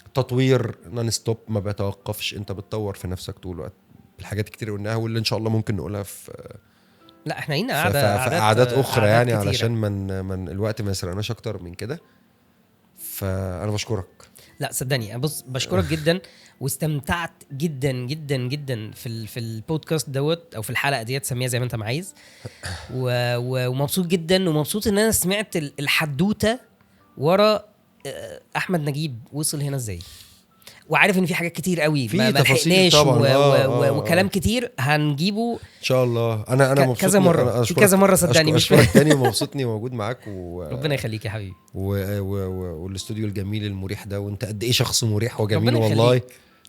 والتطوير نون ستوب ما بيتوقفش. انت بتطور في نفسك طول الوقت. الحاجات كتير قلناها واللي ان شاء الله ممكن نقولها في لا احنا هنا قعدات اخرى يعني كتيرة. علشان من الوقت ما يسرقناش اكتر من كده. فانا بشكرك. لا صدقني، بص بشكرك جدا، واستمتعت جدا جدا جدا في البودكاست دوت او في الحلقه ديت، سميها زي ما انت عايز. ومبسوط جدا، ومبسوط ان انا سمعت الحدوته ورا احمد نجيب وصل هنا ازاي. وعارف ان في حاجات كتير قوي ما لحقناش وكلام كتير هنجيبه ان شاء الله. انا مبسوط كذا مره صدقني. مش اشكرك تاني ومبسوطني موجود معاك ربنا يخليك يا حبيبي. والاستوديو الجميل المريح ده، وانت قد ايه شخص مريح وجميل والله.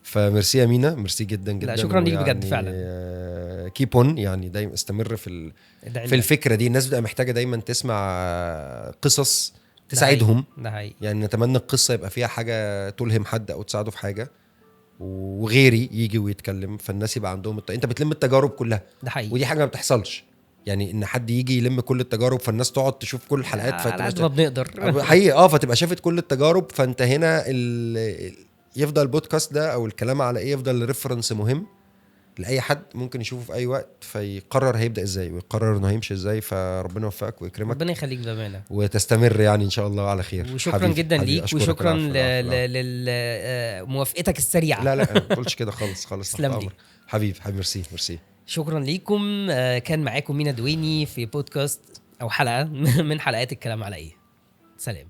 فميرسي يا مينا، ميرسي جدا جدا. لا شكرا ليك بجد فعلا. كيب اون يعني، دايما استمر في الفكره دي. الناس بقى محتاجه دايما تسمع قصص تساعدهم. يعني نتمنى القصه يبقى فيها حاجه تلهم حد او تساعده في حاجه، وغيري يجي ويتكلم فالناس يبقى عندهم انت بتلم التجارب كلها. ده حقيقي. ودي حاجه ما بتحصلش يعني، ان حد يجي يلم كل التجارب فالناس تقعد تشوف كل الحلقات على قد ما بنقدر حقيقي. فتبقى شافت كل التجارب. فانت هنا يفضل البودكاست ده او الكلام على ايه يفضل ريفرنس مهم لاي حد ممكن يشوفه في اي وقت، فيقرر هيبدا ازاي ويقرر انه هيمشي ازاي. فربنا يوفقك ويكرمك، ربنا يخليك بامانه، وتستمر يعني ان شاء الله على خير. وشكرا جدا ليك، وشكرا لموافقتك السريعه. لا ما تقولش كده خالص. حبيب ميرسي. شكرا ليكم. كان معاكم مينا دويني في بودكاست او حلقه من حلقات الكلام على ايه. سلام.